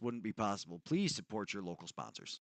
wouldn't be possible. Please support your local sponsors.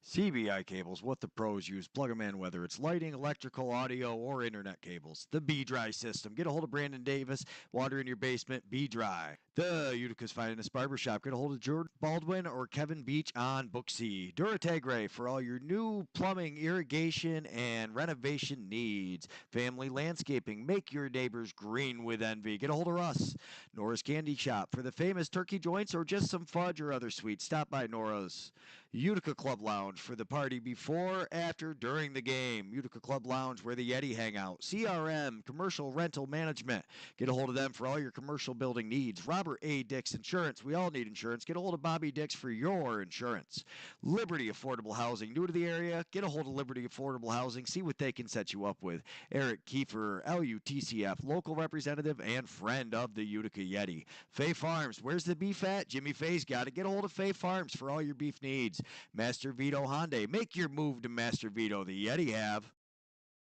CBI cables, what the pros use. Plug them in, whether it's lighting, electrical, audio, or internet cables. The B-Dry system. Get a hold of Brandon Davis. Water in your basement, B-Dry. The Utica's finest barbershop. Get a hold of Jordan Baldwin or Kevin Beach on Book C. Durategre for all your new plumbing, irrigation, and renovation needs. Family landscaping. Make your neighbors green with envy. Get a hold of Russ. Nora's Candy Shop for the famous turkey joints or just some fudge or other sweets. Stop by Nora's. Utica Club Lounge for the party before, after, during the game. Utica Club Lounge where the Yeti hang out. CRM, Commercial Rental Management. Get a hold of them for all your commercial building needs. Robert A. Dix Insurance. We all need insurance. Get a hold of Bobby Dix for your insurance. Liberty Affordable Housing. New to the area? Get a hold of Liberty Affordable Housing. See what they can set you up with. Eric Kiefer, LUTCF, local representative and friend of the Utica Yeti. Fay Farms. Where's the beef at? Jimmy Fay's got it. Get a hold of Fay Farms for all your beef needs. Master Vito Hyundai. Make your move to Master Vito. The Yeti have.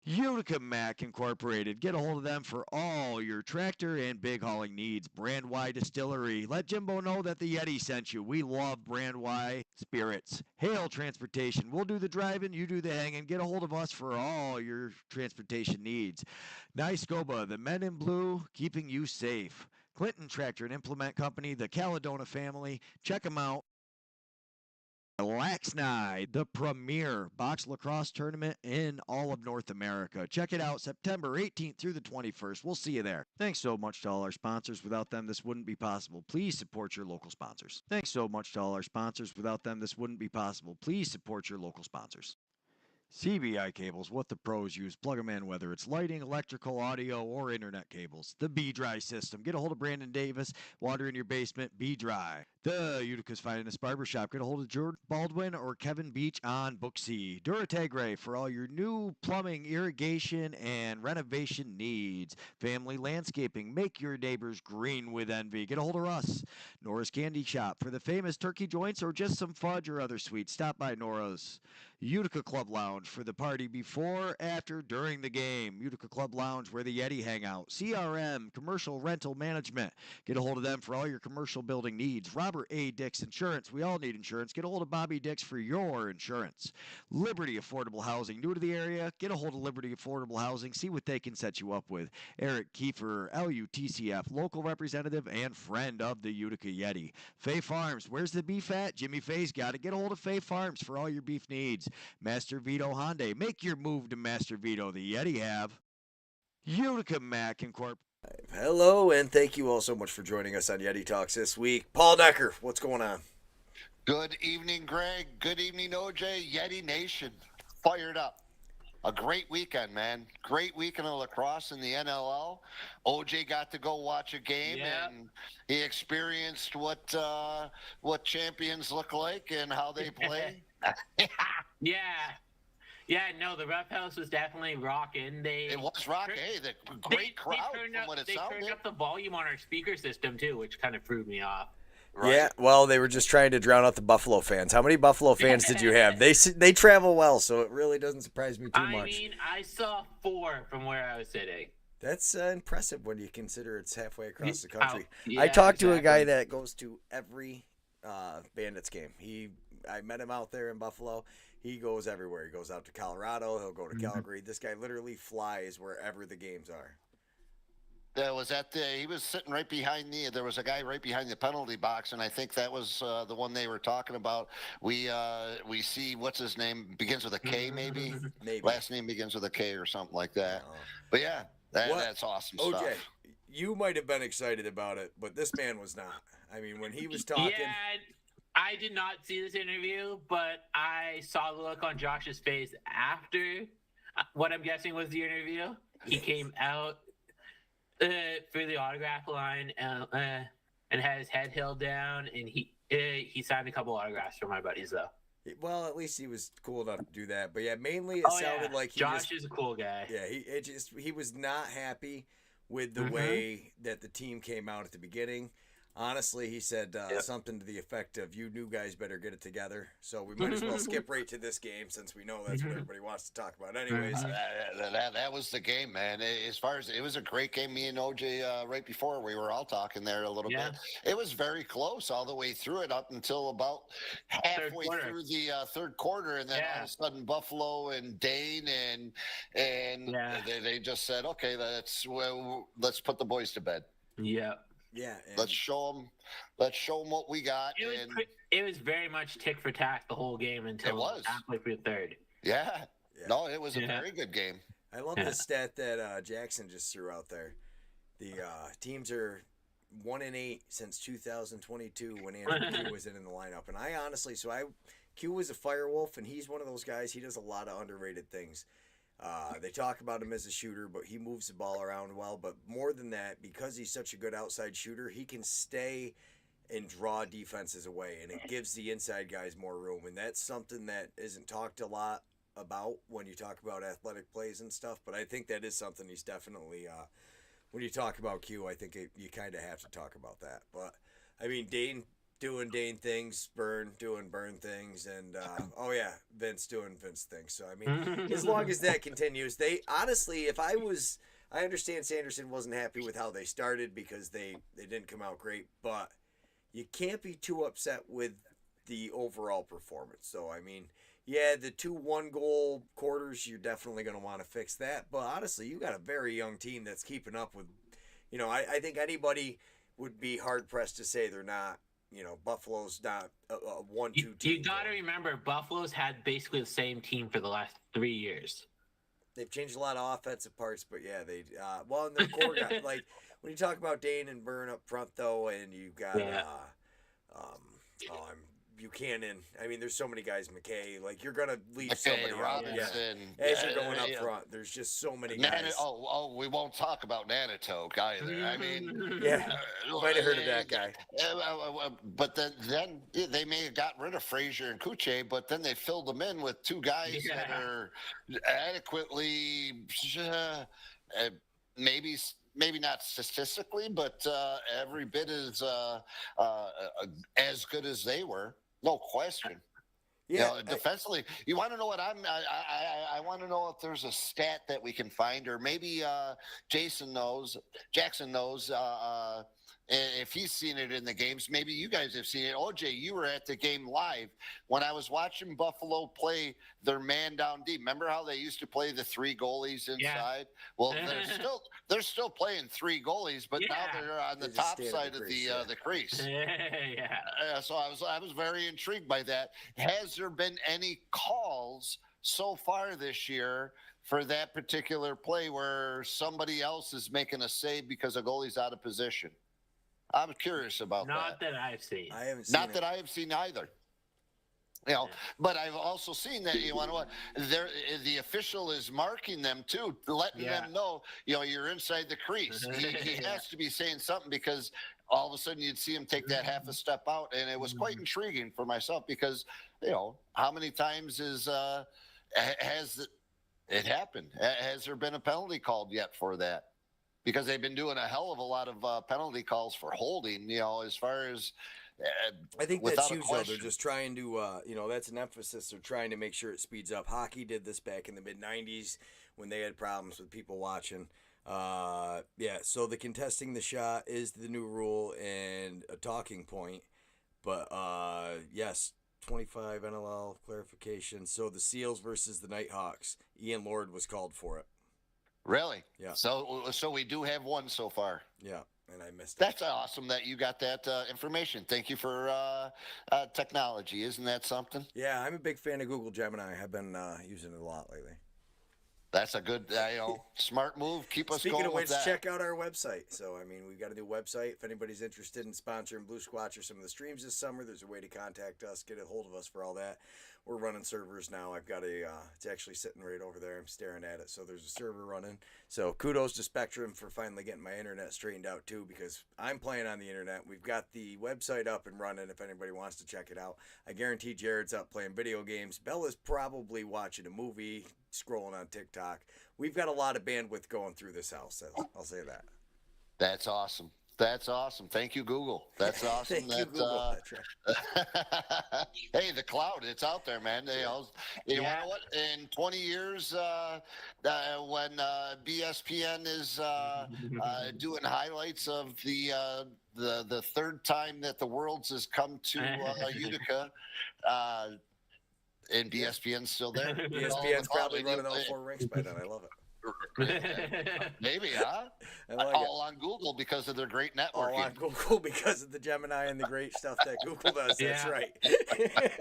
Utica Mac Incorporated. Get a hold of them for all your tractor and big hauling needs. Brand Y Distillery. Let Jimbo know that the Yeti sent you. We love Brand Y spirits. Hale Transportation. We'll do the driving, you do the hanging. Get a hold of us for all your transportation needs. Niscoba, the men in blue, keeping you safe. Clinton Tractor and Implement Company, the Caledona family. Check them out. Laxnide, the premier box lacrosse tournament in all of North America. Check it out September 18th through the 21st. We'll see you there. Thanks so much to all our sponsors. Without them, this wouldn't be possible. Please support your local sponsors. Thanks so much to all our sponsors. Without them, this wouldn't be possible. Please support your local sponsors. CBI cables, what the pros use. Plug them in, whether it's lighting, electrical, audio, or internet cables. The B-Dry system. Get a hold of Brandon Davis. Water in your basement, B-Dry. The Utica's finest barbershop. Get a hold of Jordan Baldwin or Kevin Beach on Book C. Durategre for all your new plumbing, irrigation, and renovation needs. Family landscaping. Make your neighbors green with envy. Get a hold of Russ. Nora's Candy Shop for the famous turkey joints or just some fudge or other sweets. Stop by Nora's. Utica Club Lounge for the party before, after, during the game. Utica Club Lounge where the Yeti hang out. CRM, Commercial Rental Management. Get a hold of them for all your commercial building needs. Robert A. Dix Insurance. We all need insurance. Get a hold of Bobby Dix for your insurance. Liberty Affordable Housing. New to the area? Get a hold of Liberty Affordable Housing. See what they can set you up with. Eric Kiefer, LUTCF, local representative and friend of the Utica Yeti. Fay Farms. Where's the beef at? Jimmy Fay's got it. Get a hold of Fay Farms for all your beef needs. Master Vito Hyundai. Make your move to Master Vito. The Yeti have. Utica Mac Incorporated. Hello, and thank you all so much for joining us on Yeti Talks this week. Paul Noecker, what's going on? Good evening, Greg. Good evening, OJ. Yeti Nation. Fired up. A great weekend, man. Great weekend of lacrosse in the NLL. OJ got to go watch a game, and he experienced what champions look like and how they play. Yeah, no, the Rep House was definitely rocking. It was rocking. Hey, the great crowd from what it sounded. They turned up the volume on our speaker system, too, which kind of threw me off. Right. Yeah, well, they were just trying to drown out the Buffalo fans. How many Buffalo fans did you have? They travel well, so it really doesn't surprise me too much. I mean, I saw 4 from where I was sitting. That's impressive when you consider it's halfway across the country. Yeah, I talked to a guy that goes to every Bandits game. I met him out there in Buffalo. He goes everywhere. He goes out to Colorado. He'll go to Calgary. This guy literally flies wherever the games are. He was sitting right behind there was a guy right behind the penalty box, and I think that was the one they were talking about. We see, what's his name, begins with a K, maybe? Last name begins with a K or something like that. But yeah, that's awesome OJ, stuff. You might have been excited about it, but this man was not. I mean, when he was talking. Yeah, I did not see this interview, but I saw the look on Josh's face after what I'm guessing was the interview. He came out through the autograph line and had his head held down, and he signed a couple autographs for my buddies, though. Well, at least he was cool enough to do that. But yeah, mainly it sounded like Josh is a cool guy. Yeah, he was not happy with the way that the team came out at the beginning. Honestly, he said something to the effect of, "You new guys better get it together." So we might as well skip right to this game since we know that's what everybody wants to talk about anyways. That was the game, man. As far as it was a great game. Me and OJ right before we were all talking there a little bit. It was very close all the way through it up until about halfway through the third quarter, and then all of a sudden Buffalo and Dane and they just said, "Okay, let's put the boys to bed." Yeah. Yeah. Let's show them what we got. It was very much tick for tack the whole game until halfway through the third. Yeah. No, it was a very good game. I love the stat that Jackson just threw out there. The teams are 1-8 since 2022 when Andrew Q was in the lineup. And I honestly, Q was a firewolf, and he's one of those guys. He does a lot of underrated things. They talk about him as a shooter, but he moves the ball around well. But more than that, because he's such a good outside shooter, he can stay and draw defenses away, and it gives the inside guys more room. And that's something that isn't talked a lot about when you talk about athletic plays and stuff. But I think that is something he's definitely, when you talk about Q, I think you kind of have to talk about that. But, I mean, Dane doing Dane things, Burn doing Burn things, and Vince doing Vince things. So I mean, as long as that continues, they honestly, I understand Sanderson wasn't happy with how they started because they didn't come out great, but you can't be too upset with the overall performance. So I mean, yeah, the 2 1-goal quarters, you're definitely going to want to fix that. But honestly, you got a very young team that's keeping up with, I think anybody would be hard pressed to say they're not. Buffalo's not a 1-2 team. You got to remember, Buffalo's had basically the same team for the last 3 years. They've changed a lot of offensive parts, but yeah, they and their core guy, like when you talk about Dane and Burn up front though, and you've got Buchanan. I mean, there's so many guys. McKay, like you're gonna leave somebody out. As you're going up front, there's just so many guys. We won't talk about Nanitoke either. I mean, might have heard of that guy. But then they may have got rid of Frazier and Kuche, but then they filled them in with 2 guys that are adequately, maybe not statistically, but every bit as good as they were. No question. Yeah. Defensively, you want to know what I want to know if there's a stat that we can find, or maybe Jackson knows, if he's seen it in the games. Maybe you guys have seen it. OJ, you were at the game live when I was watching Buffalo play their man down deep. Remember how they used to play the 3 goalies inside? Yeah. Well, they're still playing 3 goalies, but now they're on the top side of the crease. So I was very intrigued by that. Has there been any calls so far this year for that particular play where somebody else is making a save because a goalie's out of position? I'm curious about that. Not that I've seen. I haven't seen Not that I have seen either. But I've also seen that the official is marking them too, letting them know, you're inside the crease. He has to be saying something, because all of a sudden you'd see him take that half a step out, and it was quite intriguing for myself because, how many times has it happened? Has there been a penalty called yet for that? Because they've been doing a hell of a lot of penalty calls for holding, as far as I think that's huge, though. They're just trying to, that's an emphasis. They're trying to make sure it speeds up. Hockey did this back in the mid-'90s when they had problems with people watching. So the contesting the shot is the new rule and a talking point. But, yes, 25 NLL clarification. So the Seals versus the Nighthawks. Ian Lord was called for it. Really? Yeah. So we do have one so far. Yeah, and I missed it. That's awesome that you got that information. Thank you for technology. Isn't that something? Yeah, I'm a big fan of Google Gemini. I've been using it a lot lately. That's a good, smart move. Keep us Speaking going of which, with that. check out our website. So, we've got a new website. If anybody's interested in sponsoring Blue Squatch or some of the streams this summer, there's a way to contact us, get a hold of us for all that. We're running servers now. I've got it's actually sitting right over there. I'm staring at it. So there's a server running. So kudos to Spectrum for finally getting my internet straightened out too, because I'm playing on the internet. We've got the website up and running if anybody wants to check it out. I guarantee Jared's up playing video games. Bella's probably watching a movie, scrolling on TikTok. We've got a lot of bandwidth going through this house. I'll say that. That's awesome. That's awesome. Thank you, Google. That's awesome. Thank you, Google. That's right. Hey, the cloud, it's out there, man. You know what? In 20 years, when BSPN is doing highlights of the third time that the Worlds has come to Utica, and BSPN's still there. ESPN's probably running all 4 rinks by then. I love it. Maybe, huh? I like all on Google because of their great networking. All on Google because of the Gemini and the great stuff that Google does. That's right.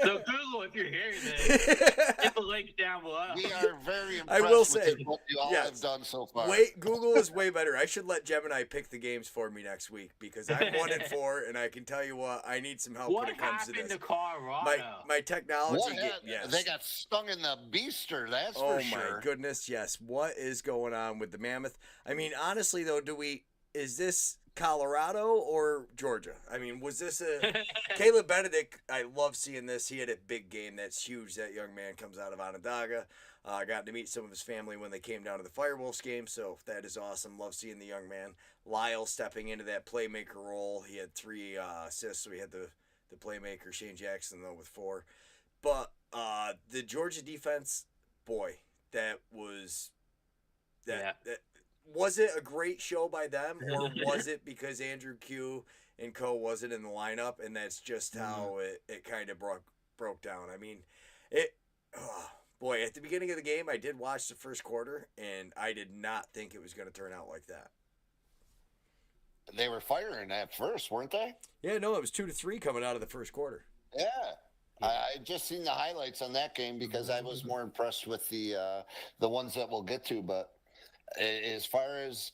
So Google, if you're hearing this, hit the link down below. We are very impressed I will say, with what you all have done so far. Google is way better. I should let Gemini pick the games for me next week because I'm 1-4, and I can tell you what, I need some help when it comes to this. What happened to Colorado? My technology. Yes. They got stung in the beaster, that's for sure. Oh my goodness, yes. What is going on with the Mammoth? I mean, honestly though, is this Colorado or Georgia? I mean, was this a Caleb Benedict? I love seeing this. He had a big game. That's huge. That young man comes out of Onondaga. I got to meet some of his family when they came down to the Firewolves game, so that is awesome. Love seeing the young man. Lyle stepping into that playmaker role. He had 3 assists, so he had the playmaker, Shane Jackson, though, with 4. But the Georgia defense, boy, that was that was it a great show by them, or was it because Andrew Q and co wasn't in the lineup, and that's just how it kind of broke down? I mean, boy, at the beginning of the game, I did watch the first quarter, and I did not think it was going to turn out like that. They were firing at first, weren't they? Yeah, no, it was 2-3 coming out of the first quarter. Yeah. I just seen the highlights on that game because I was more impressed with the ones that we'll get to, but as far as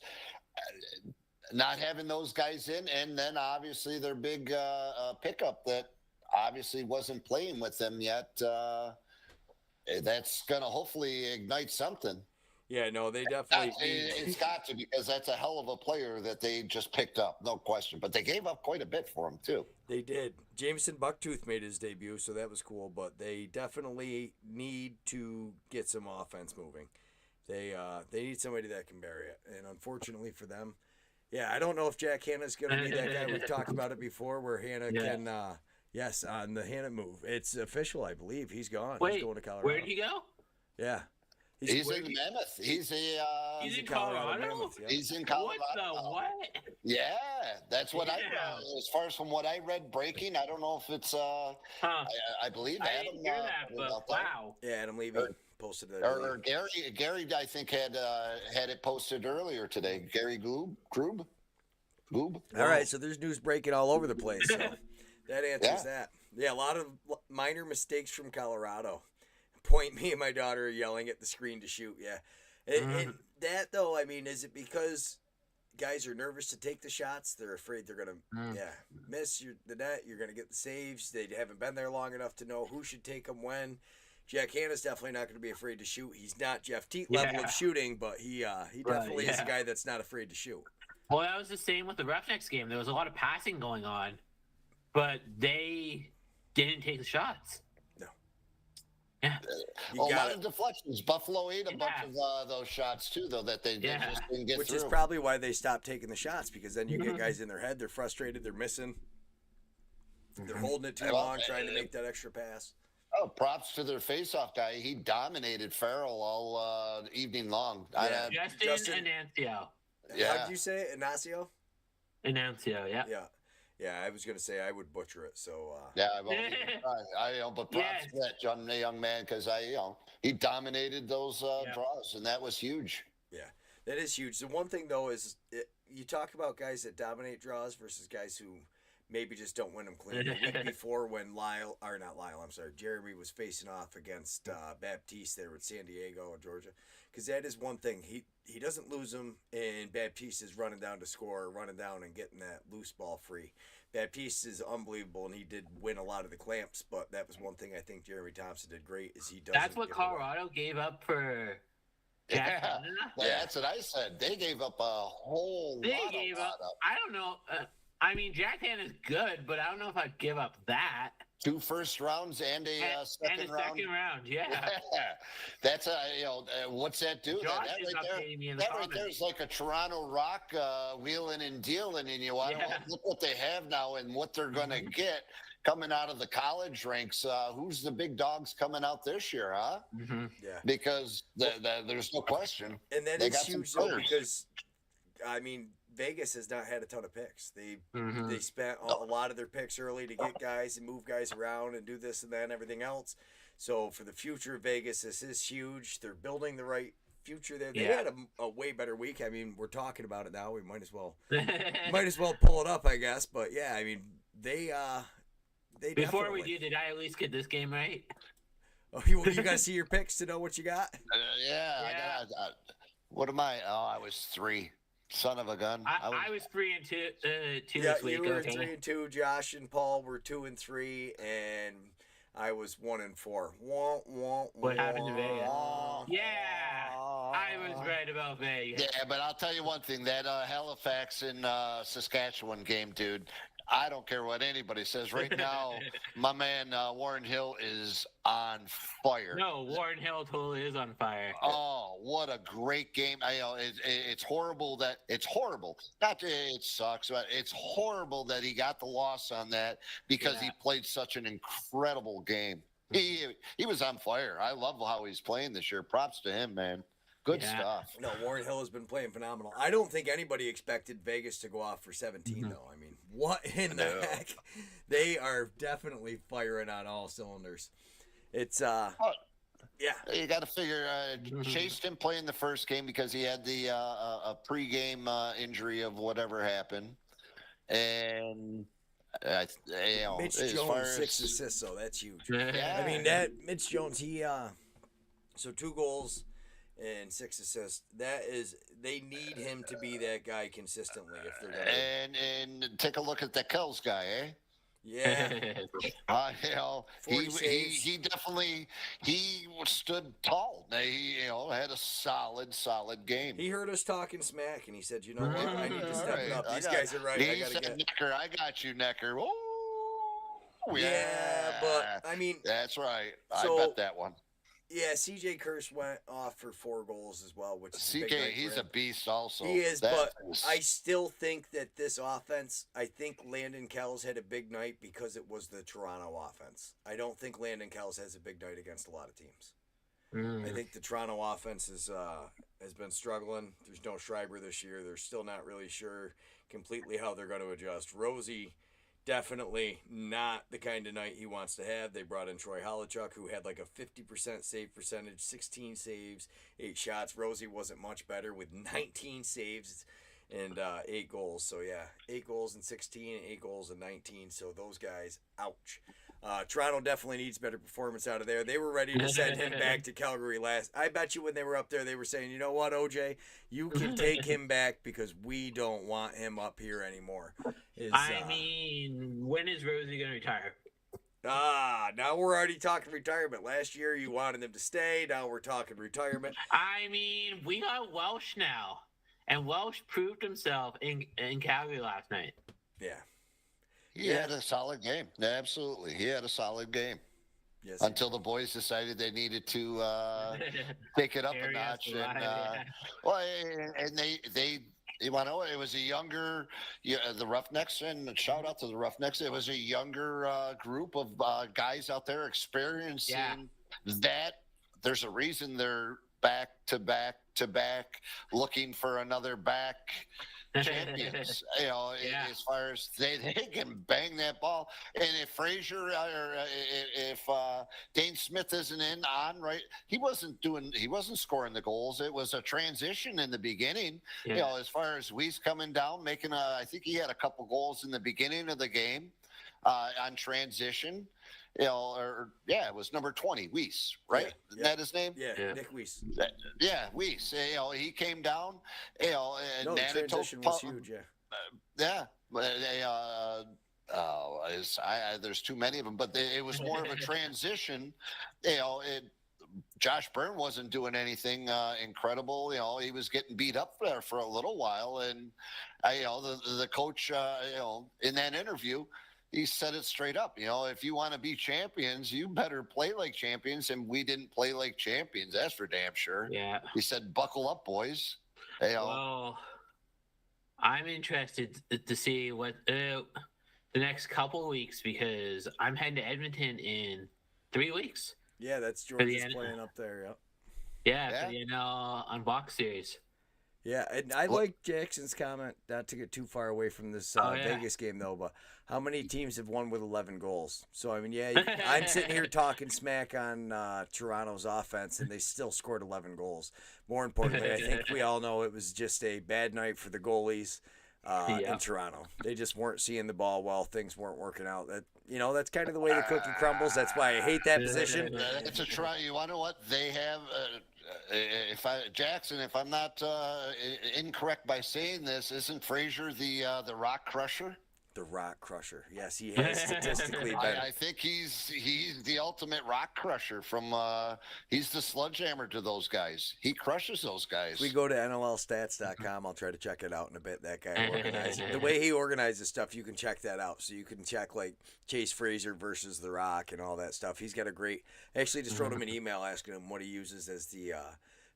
not having those guys in, and then obviously their big pickup that obviously wasn't playing with them yet, that's going to hopefully ignite something. Yeah, no, they definitely. It's got to, because that's a hell of a player that they just picked up, no question. But they gave up quite a bit for him, too. They did. Jameson Bucktooth made his debut, so that was cool. But they definitely need to get some offense moving. They need somebody that can bury it. And unfortunately for them, yeah, I don't know if Jack Hanna's going to be that guy. We've talked about it before where Hanna can, yes, on the Hanna move. It's official, I believe. He's gone. Wait, he's going to Colorado. Where did he go? Yeah. He's in Mammoth. He's in Colorado. Mammoth, yeah. He's in Colorado. What the what? Yeah, that's what I read. As far as from what I read breaking, I don't know if it's I believe I Adam. didn't hear that, but wow. Yeah, Adam Levy posted that. Or Gary, I think had it posted earlier today. Gary Groob. All right, so there's news breaking all over the place. So that answers that. Yeah, a lot of minor mistakes from Colorado. Point me and my daughter are yelling at the screen to shoot. Yeah, and that though, I mean, is it because guys are nervous to take the shots? They're afraid they're gonna miss the net. You're gonna get the saves. They haven't been there long enough to know who should take them when. Jack Hanna's definitely not going to be afraid to shoot. He's not Jeff Teat level of shooting, but he definitely is a guy that's not afraid to shoot. Well, that was the same with the Roughnecks game. There was a lot of passing going on, but they didn't take the shots. Yeah. A lot of deflections. Buffalo ate a bunch of those shots too, though, that they just didn't get through. Which is probably why they stopped taking the shots, because then you get guys in their head, they're frustrated, they're missing, they're holding it too long, trying to make that extra pass. Oh, props to their face-off guy. He dominated Farrell all evening long. Yeah. Justin Anancio. Yeah. How did you say it? Anancio? Anancio, yeah. Yeah, I was going to say I would butcher it. So but props to that young man, because he dominated those draws, and that was huge. Yeah, that is huge. The one thing though is you talk about guys that dominate draws versus guys who maybe just don't win them clean. The week before when Jeremy was facing off against Baptiste there with San Diego and Georgia, because that is one thing. He doesn't lose them, and Baptiste is running down to score, running down and getting that loose ball free. Baptiste is unbelievable, and he did win a lot of the clamps, but that was one thing I think Jeremy Thompson did great is he doesn't. That's what Colorado gave up for Jack Hanna? That's what I said. They gave up a whole lot. They gave up. I don't know. I mean, Jack Hanna is good, but I don't know if I'd give up that. 2 first rounds and a second round. Yeah. That's what's that do? Josh That is right there. updating me in the That right comments. there is like a Toronto Rock wheeling and dealing, and look what they have now and what they're going to get coming out of the college ranks. Who's the big dogs coming out this year, huh? Mm-hmm. Yeah. Because there's no question. And that They is got some huge though, players. because I mean, Vegas has not had a ton of picks. They Mm-hmm. spent a lot of their picks early to get guys and move guys around and do this and that and everything else. So for the future of Vegas, this is huge. They're building the right future there. They had a way better week. I mean, we're talking about it now. We might as well pull it up, I guess. But yeah, I mean, they Before we definitely- do, did I at least get this game right? Oh, you got to see your picks to know what you got. I got. What am I? Oh, I was 3. Son of a gun. I was 3 and 2 Yeah, this week. you were Okay. 3 and 2. Josh and Paul were 2 and 3, and I was 1 and 4. What happened to Vegas? Yeah, I was Oh. right about Vegas. Yeah, but I'll tell you one thing: that Halifax and Saskatchewan game, dude. I don't care what anybody says. Right now, my man Warren Hill is on fire. No, Warren Hill totally is on fire. Oh, what a great game! It's horrible that it's horrible. Not it sucks, but it's horrible that he got the loss on that because he played such an incredible game. He was on fire. I love how he's playing this year. Props to him, man. Good stuff. No, Warren Hill has been playing phenomenal. I don't think anybody expected Vegas to go off for 17, though. I mean, what in the heck? They are definitely firing on all cylinders. It's, yeah. You got to figure Chase didn't play in the first game because he had the a pregame injury of whatever happened. And, Mitch as Jones, far as- 6 assists, so that's huge. Yeah. I mean, that Mitch Jones, so 2 goals and 6 assists. They need him to be that guy consistently if they're going to. And take a look at that Kells guy, eh? Yeah. He definitely stood tall. He had a solid game. He heard us talking smack, and he said, "You know what? I need to step it up. These guys are right. He I gotta said, get." Necker, I got you, Necker. Oh, Yeah, but I mean, that's right. So- I bet that one. yeah, CJ Kirsch went off for 4 goals as well, which is a big CK, night for he's him. a beast also. He is, That but is- I still think that this offense, I think Landon Kells had a big night because it was the Toronto offense. I don't think Landon Kells has a big night against a lot of teams. I think the Toronto offense has been struggling. There's no Schreiber this year. They're still not really sure completely how they're going to adjust. Rosie, definitely not the kind of night he wants to have. They brought in Troy Holichuk, who had like a 50% save percentage, 16 saves, 8 shots. Rosie wasn't much better with 19 saves and 8 goals. So, yeah, 8 goals and 16, 8 goals and 19. So, those guys, ouch. Toronto definitely needs better performance out of there. They were ready to send him back to Calgary last. I bet you when they were up there, they were saying, you know what, OJ, you can take him back because we don't want him up here anymore. I mean, when is Rosie going to retire? Now we're already talking retirement. Last year you wanted him to stay. Now we're talking retirement. I mean, we got Welsh now, and Welsh proved himself in Calgary last night. Yeah. He had a solid game. Absolutely. He had a solid game. Yes. Until the boys decided they needed to take it up a Carry us notch. alive, And, yeah. well, and they you want to know, it was a younger, the Roughnecks, and shout out to the Roughnecks. It was a younger group of guys out there experiencing that. There's a reason they're back to back to back, looking for another back champions. As far as they can bang that ball, and if Frazier or if Dane Smith isn't on right, he wasn't scoring the goals. It was a transition in the beginning. Yeah. As far as Weiss coming down, making I think he had a couple goals in the beginning of the game on transition. It was number 20, Weiss, right? Isn't that his name? Yeah, Nick Weiss. Yeah, Weiss. He came down. And No, the transition was huge. Yeah. There's too many of them, but it was more of a transition. Josh Byrne wasn't doing anything incredible. He was getting beat up there for a little while, and the coach, in that interview, he said it straight up. If you want to be champions, you better play like champions. And we didn't play like champions. That's for damn sure. Yeah. He said, buckle up, boys. Well, I'm interested to see what the next couple of weeks, because I'm heading to Edmonton in 3 weeks. Yeah, that's George's playing up there. Yep. Yeah, for the NL on Box Series. Yeah, and I like Jackson's comment, not to get too far away from this Vegas game, though, but how many teams have won with 11 goals? So, I mean, yeah, I'm sitting here talking smack on Toronto's offense, and they still scored 11 goals. More importantly, I think we all know it was just a bad night for the goalies in Toronto. They just weren't seeing the ball well. Things weren't working out. That's kind of the way the cookie crumbles. That's why I hate that position. It's a try. You want to know what they have? Jackson, if I'm not incorrect by saying this, isn't Frazier the Rock Crusher? The Rock Crusher. Yes, he has statistically been. I think he's the ultimate rock crusher he's the sledgehammer to those guys. He crushes those guys. If we go to NLLstats.com, I'll try to check it out in a bit. That guy organizes the way he organizes stuff. You can check that out. So you can check like Chase Frazier versus The Rock and all that stuff. He's got a great. I actually just wrote him an email asking him what he uses as the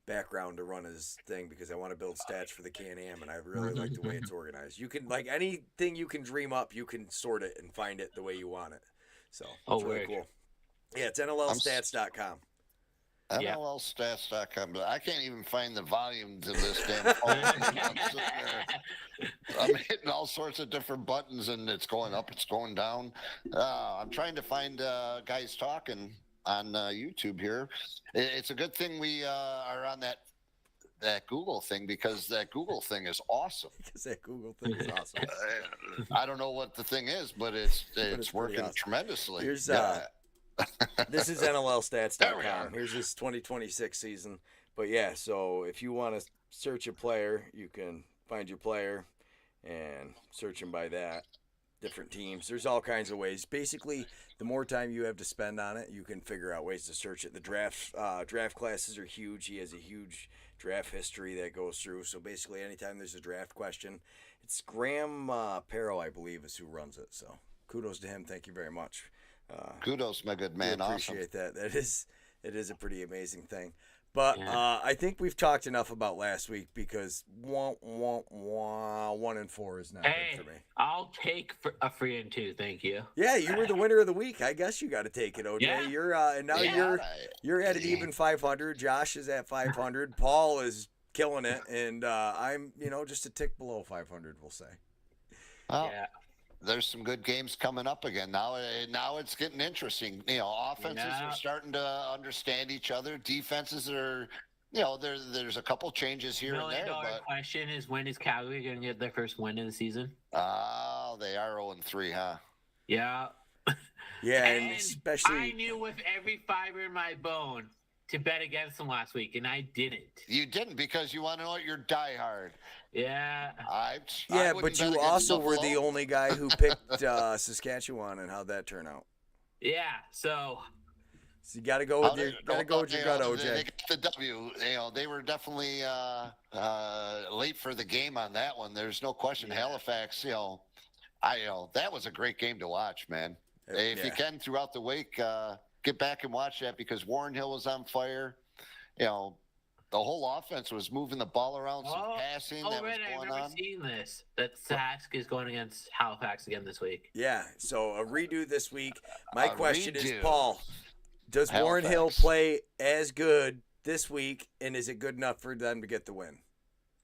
background to run his thing, because I want to build stats for the Can-Am, and I really like the way it's organized. You can, like, anything you can dream up, you can sort it and find it the way you want it. So it's really cool. Yeah, it's NLLstats.com. NLLstats.com. But I can't even find the volume to this damn phone. I'm hitting all sorts of different buttons, and it's going up, it's going down. I'm trying to find guys talking on YouTube here. It's a good thing we are on that Google thing, because that Google thing is awesome. Because that Google thing is awesome. I don't know what the thing is, but it's working awesome. Tremendously. Here's this is NLLstats.com. Here's this 2026 season. But yeah, so if you want to search a player, you can find your player and search him by that. Different teams. There's all kinds of ways. Basically, the more time you have to spend on it, you can figure out ways to search it. The draft classes are huge. He has a huge draft history that goes through. So basically, anytime there's a draft question, it's Graham Perro, I believe, is who runs it. So kudos to him. Thank you very much. Kudos, my good man. Appreciate that. It is a pretty amazing thing. But I think we've talked enough about last week, because 1-4 is not good for me. I'll take a 3-2, thank you. Yeah, you were the winner of the week. I guess you got to take it, OJ. Yeah. You're and now you're at an even 500. Josh is at 500. Paul is killing it, and I'm just a tick below 500. We'll say. Oh. Yeah. There's some good games coming up again. Now it's getting interesting. Offenses are starting to understand each other. Defenses are, there's a couple changes here and there. But question is, when is Calgary going to get their first win of the season? Oh, they are 0-3, huh? Yeah. Yeah, and especially I knew with every fiber in my bone to bet against them last week, and I didn't. You didn't, because you want to know what? You're diehard. Yeah. But you also were the only guy who picked Saskatchewan, and how'd that turn out? Yeah. So you got to go with your gut, OJ. They got the W. They were definitely late for the game on that one. There's no question. Yeah. Halifax. That was a great game to watch, man. If you can, throughout the week, get back and watch that, because Warren Hill was on fire. The whole offense was moving the ball around, some passing that was going on. I've never seen this. That Sask is going against Halifax again this week. Yeah, so a redo this week. My question is, Paul, does Warren Hill play as good this week, and is it good enough for them to get the win?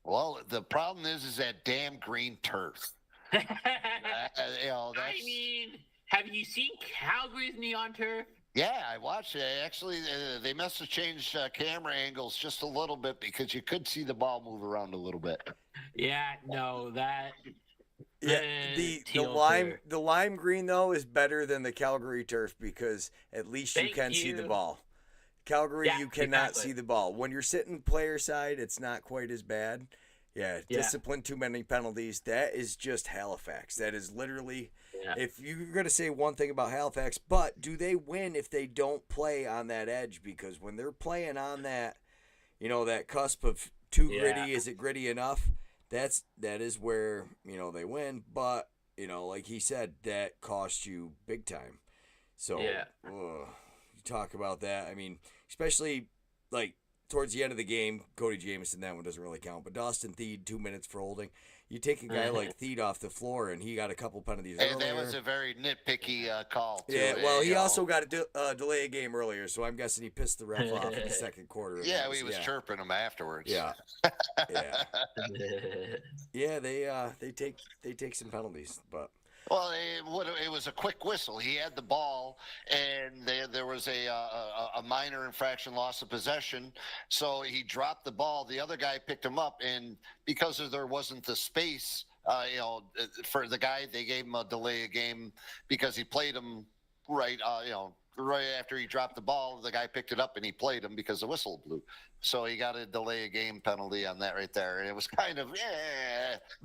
Well, the problem is that damn green turf. I mean, have you seen Calgary's neon turf? Yeah, I watched it. Actually, they must have changed camera angles just a little bit, because you could see the ball move around a little bit. Yeah, no, that. Yeah, the lime green though is better than the Calgary turf, because at least you can see the ball. Calgary, you cannot see the ball. When you're sitting player side, it's not quite as bad. Yeah, discipline, too many penalties. That is just Halifax. That is literally, if you're going to say one thing about Halifax, but do they win if they don't play on that edge? Because when they're playing on that, that cusp of too gritty, is it gritty enough? That is where, they win. But like he said, that cost you big time. So, you talk about that. I mean, especially like towards the end of the game, Cody Jamieson, that one doesn't really count. But Dawson Theed, 2 minutes for holding. You take a guy like Theed off the floor, and he got a couple penalties earlier. That was a very nitpicky call, too. Yeah, well, he also got a delay a game earlier, so I'm guessing he pissed the ref off in the second quarter. Yeah, he was chirping him afterwards. Yeah, yeah, they take some penalties, but. Well, it was a quick whistle. He had the ball, and there was a minor infraction, loss of possession. So he dropped the ball. The other guy picked him up, and because there wasn't the space, for the guy, they gave him a delay a game because he played him right. Right after he dropped the ball, the guy picked it up and he played him because the whistle blew. So he got a delay a game penalty on that right there. And it was kind of,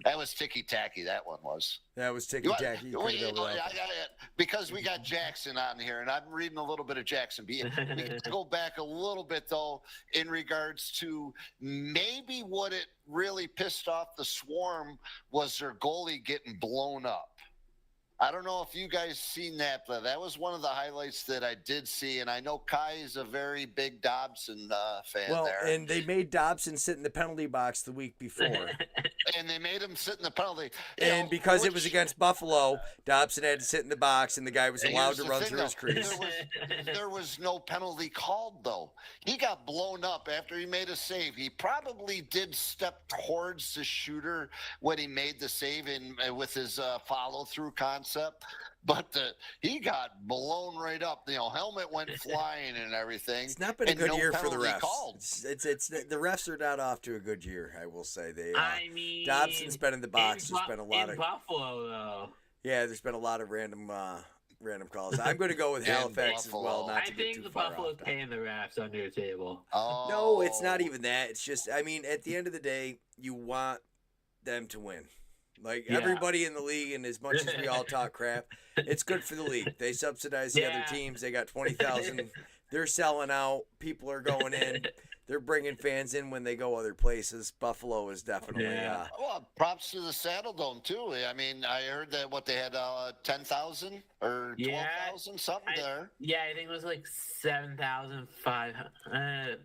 that was ticky-tacky, that one was. That was ticky-tacky. Because we got Jackson on here, and I'm reading a little bit of Jackson. We can go back a little bit, though, in regards to maybe what it really pissed off the Swarm was their goalie getting blown up. I don't know if you guys seen that, but that was one of the highlights that I did see. And I know Kai is a very big Dobson fan there. And they made Dobson sit in the penalty box the week before. And they made him sit in the penalty. And because it was against Buffalo, Dobson had to sit in the box, and the guy was allowed to run through his crease. There was no penalty called, though. He got blown up after he made a save. He probably did step towards the shooter when he made the save with his follow-through concept. But he got blown right up. Helmet went flying and everything. It's not been a good year for the refs. It's the refs are not off to a good year, I will say. Dobson's been in the box. There's been a lot of Buffalo, though. Yeah, there's been a lot of random calls. I'm going to go with Halifax as well. Not to get too far off. I think the Buffalo's paying the refs under the table. Oh. No, it's not even that. It's just, I mean, at the end of the day, you want them to win. Everybody in the league, and as much as we all talk crap, it's good for the league. They subsidize the other teams. They got 20,000. They're selling out. People are going in. They're bringing fans in when they go other places. Buffalo is definitely. Well, props to the Saddle Dome too. I mean, I heard that they had 10,000 or 12,000 something there. Yeah, I think it was like 7,500.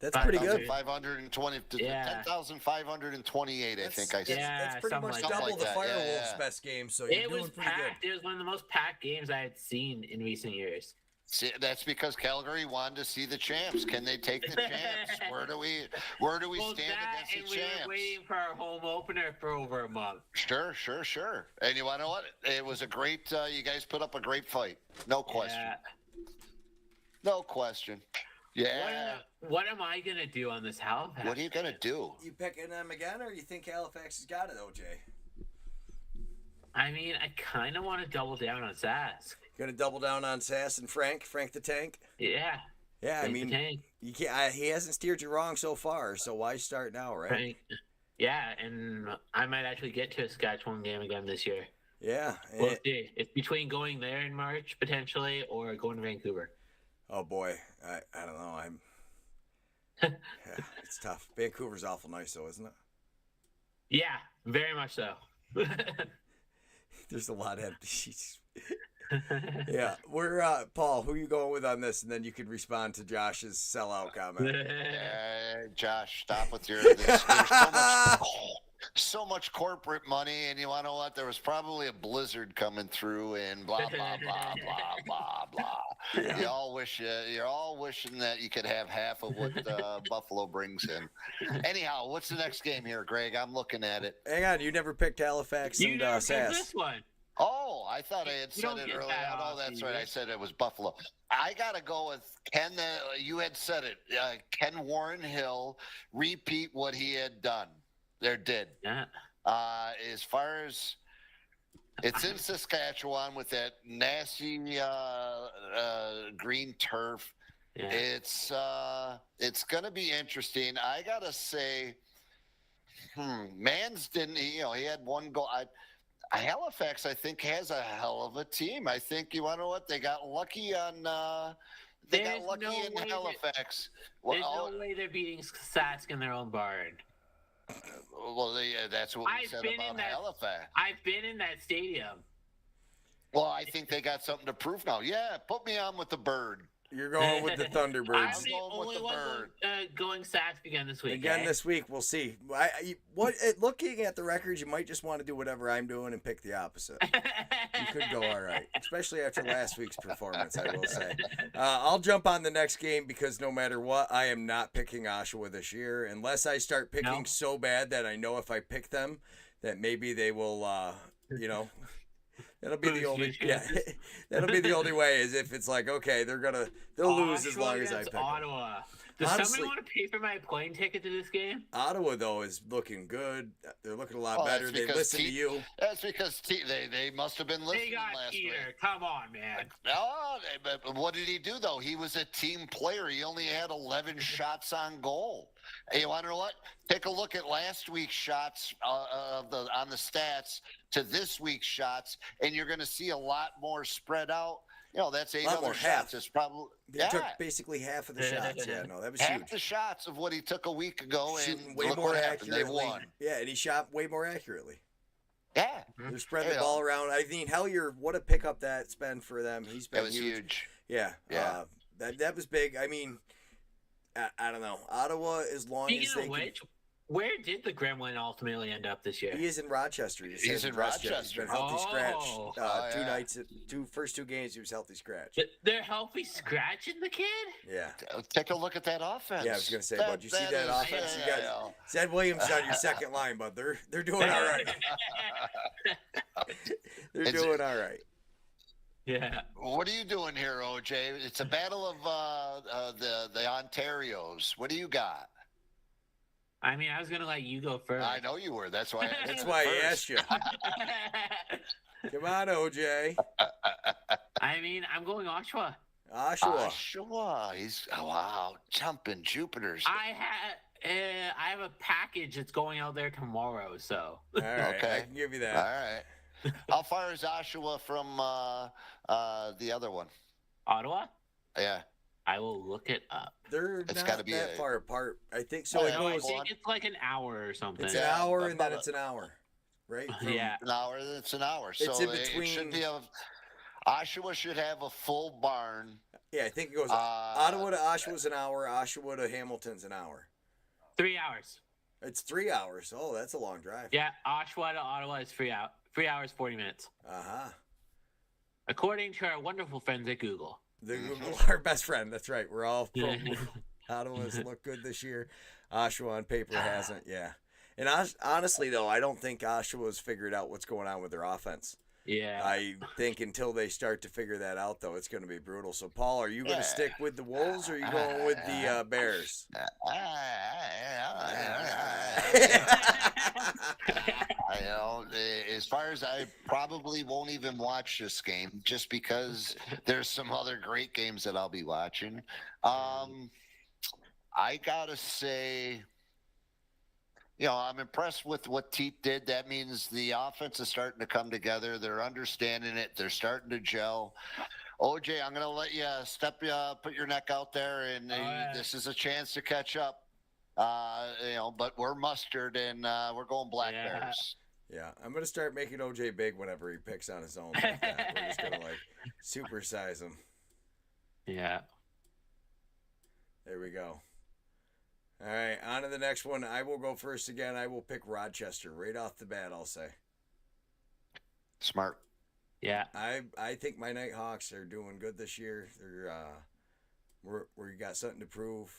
That's pretty good. 520 to 10,528, I think I said. That's pretty much like double the that. Firewolves' best game, so you're doing pretty packed. It was one of the most packed games I had seen in recent years. See, that's because Calgary wanted to see the champs. Can they take the champs? Where do we stand against the champs? We were waiting for our home opener for over a month. Sure. And you want to know what? It was a great. You guys put up a great fight. No question. No question. Yeah. What am I gonna do on this Halifax? What are you gonna do? You picking them again, or you think Halifax has got it, OJ? I mean, I kind of want to double down on Sask. Gonna double down on Sass and Frank the Tank? Yeah. Yeah, I mean, you can't. He hasn't steered you wrong so far, so why start now, right? Frank. Yeah, and I might actually get to a Saskatchewan game again this year. Yeah. We'll see. It's between going there in March potentially or going to Vancouver. Oh boy, I don't know. It's tough. Vancouver's awful nice, though, isn't it? Yeah, very much so. There's a lot of empty seats. Yeah, we're Paul. Who are you going with on this? And then you can respond to Josh's sellout comment. Josh, stop with your. So much corporate money, and you want to know what? There was probably a blizzard coming through, and blah blah blah blah blah blah. Yeah. You're all wishing that you could have half of what Buffalo brings in. Anyhow, what's the next game here, Greg? I'm looking at it. Hang on, you never picked Halifax and Sass. This one. Oh, I thought I had said it earlier. Oh, that's right. I said it was Buffalo. I got to go with Ken. You had said it. Ken Warren Hill repeat what he had done. Yeah. As far as it's in Saskatchewan with that nasty green turf. Yeah. It's going to be interesting. I got to say, Mans didn't. He had one goal. Halifax, I think, has a hell of a team. I think you want to know what they got lucky on. They got lucky in Halifax. There's no way they're beating Sask in their own barn. Well, that's what we said about Halifax. I've been in that stadium. Well, I think they got something to prove now. Yeah, put me on with the Bird. You're going with the Thunderbirds. I'm the only one going Sask again this week. Again this week, we'll see. Looking at the records, you might just want to do whatever I'm doing and pick the opposite. You could go all right, especially after last week's performance, I will say. I'll jump on the next game because no matter what, I am not picking Oshawa this year unless I start picking so bad that I know if I pick them that maybe they will, That'll be the only that'll be the only way is if it's like, okay, they'll lose as long as I pick Ottawa. Does somebody want to pay for my plane ticket to this game? Ottawa, though, is looking good. They're looking a lot better. They listen to you. That's because they must have been listening last week. Come on, man. No, but what did he do, though? He was a team player. He only had 11 shots on goal. Hey, you want to know what? Take a look at last week's shots on the stats to this week's shots, and you're going to see a lot more spread out. That's 8 other shots. It's probably they took basically half of the shots. Yeah, no, that was half huge. the shots of what he took a week ago, shooting and way more accurately. They won. Yeah, and he shot way more accurately. Yeah, they're spreading the ball around. I mean, Hellier, what a pickup that's been for them. He's been huge. Yeah, that was big. I mean, I don't know. Ottawa, as long as they can. Where did the Gremlin ultimately end up this year? He is in Rochester. He's in Rochester. He's been healthy scratch. First two games, he was healthy scratch. They're healthy scratching the kid? Yeah. Take a look at that offense. Yeah, I was going to say, bud, you see that offense? You got Zed Williams on your second line, bud. They're doing all right. They're doing all right. Yeah. What are you doing here, OJ? It's a battle of the Ontarios. What do you got? I mean, I was going to let you go first. I know you were. That's why I asked you. Come on, OJ. I mean, I'm going Oshawa. Oshawa. He's jumping Jupiters. I have a package that's going out there tomorrow, so. All right, okay. I can give you that. All right. How far is Oshawa from the other one? Ottawa? Yeah. I will look it up. It's not that far apart. I think so. I think it's like an hour or something. It's an hour, and then it's an hour, right? Yeah. An hour, it's an hour. It's so in between. It should be Oshawa should have a full barn. Yeah, I think it goes Ottawa to Oshawa's an hour. Oshawa to Hamilton's an hour. 3 hours. It's 3 hours. Oh, that's a long drive. Yeah, Oshawa to Ottawa is 3 hours. 3 hours, 40 minutes. According to our wonderful friends at Google. Google, our best friend. That's right. We're all pro. Ottawa's look good this year. Oshawa on paper hasn't. Yeah. And honestly, though, I don't think Oshawa's figured out what's going on with their offense. Yeah. I think until they start to figure that out, though, it's going to be brutal. So, Paul, are you going to stick with the Wolves or are you going with the Bears? As far as I probably won't even watch this game just because there's some other great games that I'll be watching. I got to say, I'm impressed with what Teat did. That means the offense is starting to come together. They're understanding it. They're starting to gel. OJ, I'm going to let you put your neck out there, and this is a chance to catch up. But we're mustard, and we're going Black Bears. Yeah, I'm going to start making OJ big whenever he picks on his own like that. We're just going to, supersize him. Yeah. There we go. All right, on to the next one. I will go first again. I will pick Rochester right off the bat, I'll say. Smart. Yeah. I think my Nighthawks are doing good this year. They're we got something to prove.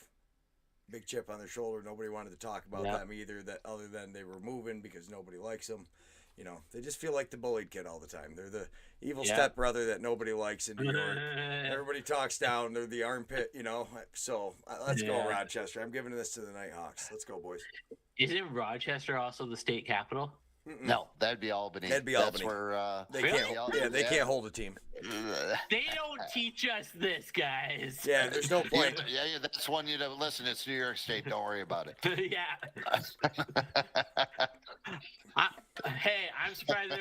Big chip on their shoulder. Nobody wanted to talk about them either, other than they were moving because nobody likes them. They just feel like the bullied kid all the time. They're the evil stepbrother that nobody likes in New York. Everybody talks down. They're the armpit, So let's go Rochester. I'm giving this to the Nighthawks. Let's go, boys. Isn't Rochester also the state capital? Mm-mm. No, that'd be Albany. That's where they can't hold a team. They don't teach us this, guys. Yeah, there's no point. Yeah, that's one you don't listen. It's New York State. Don't worry about it. Yeah. Hey, I'm surprised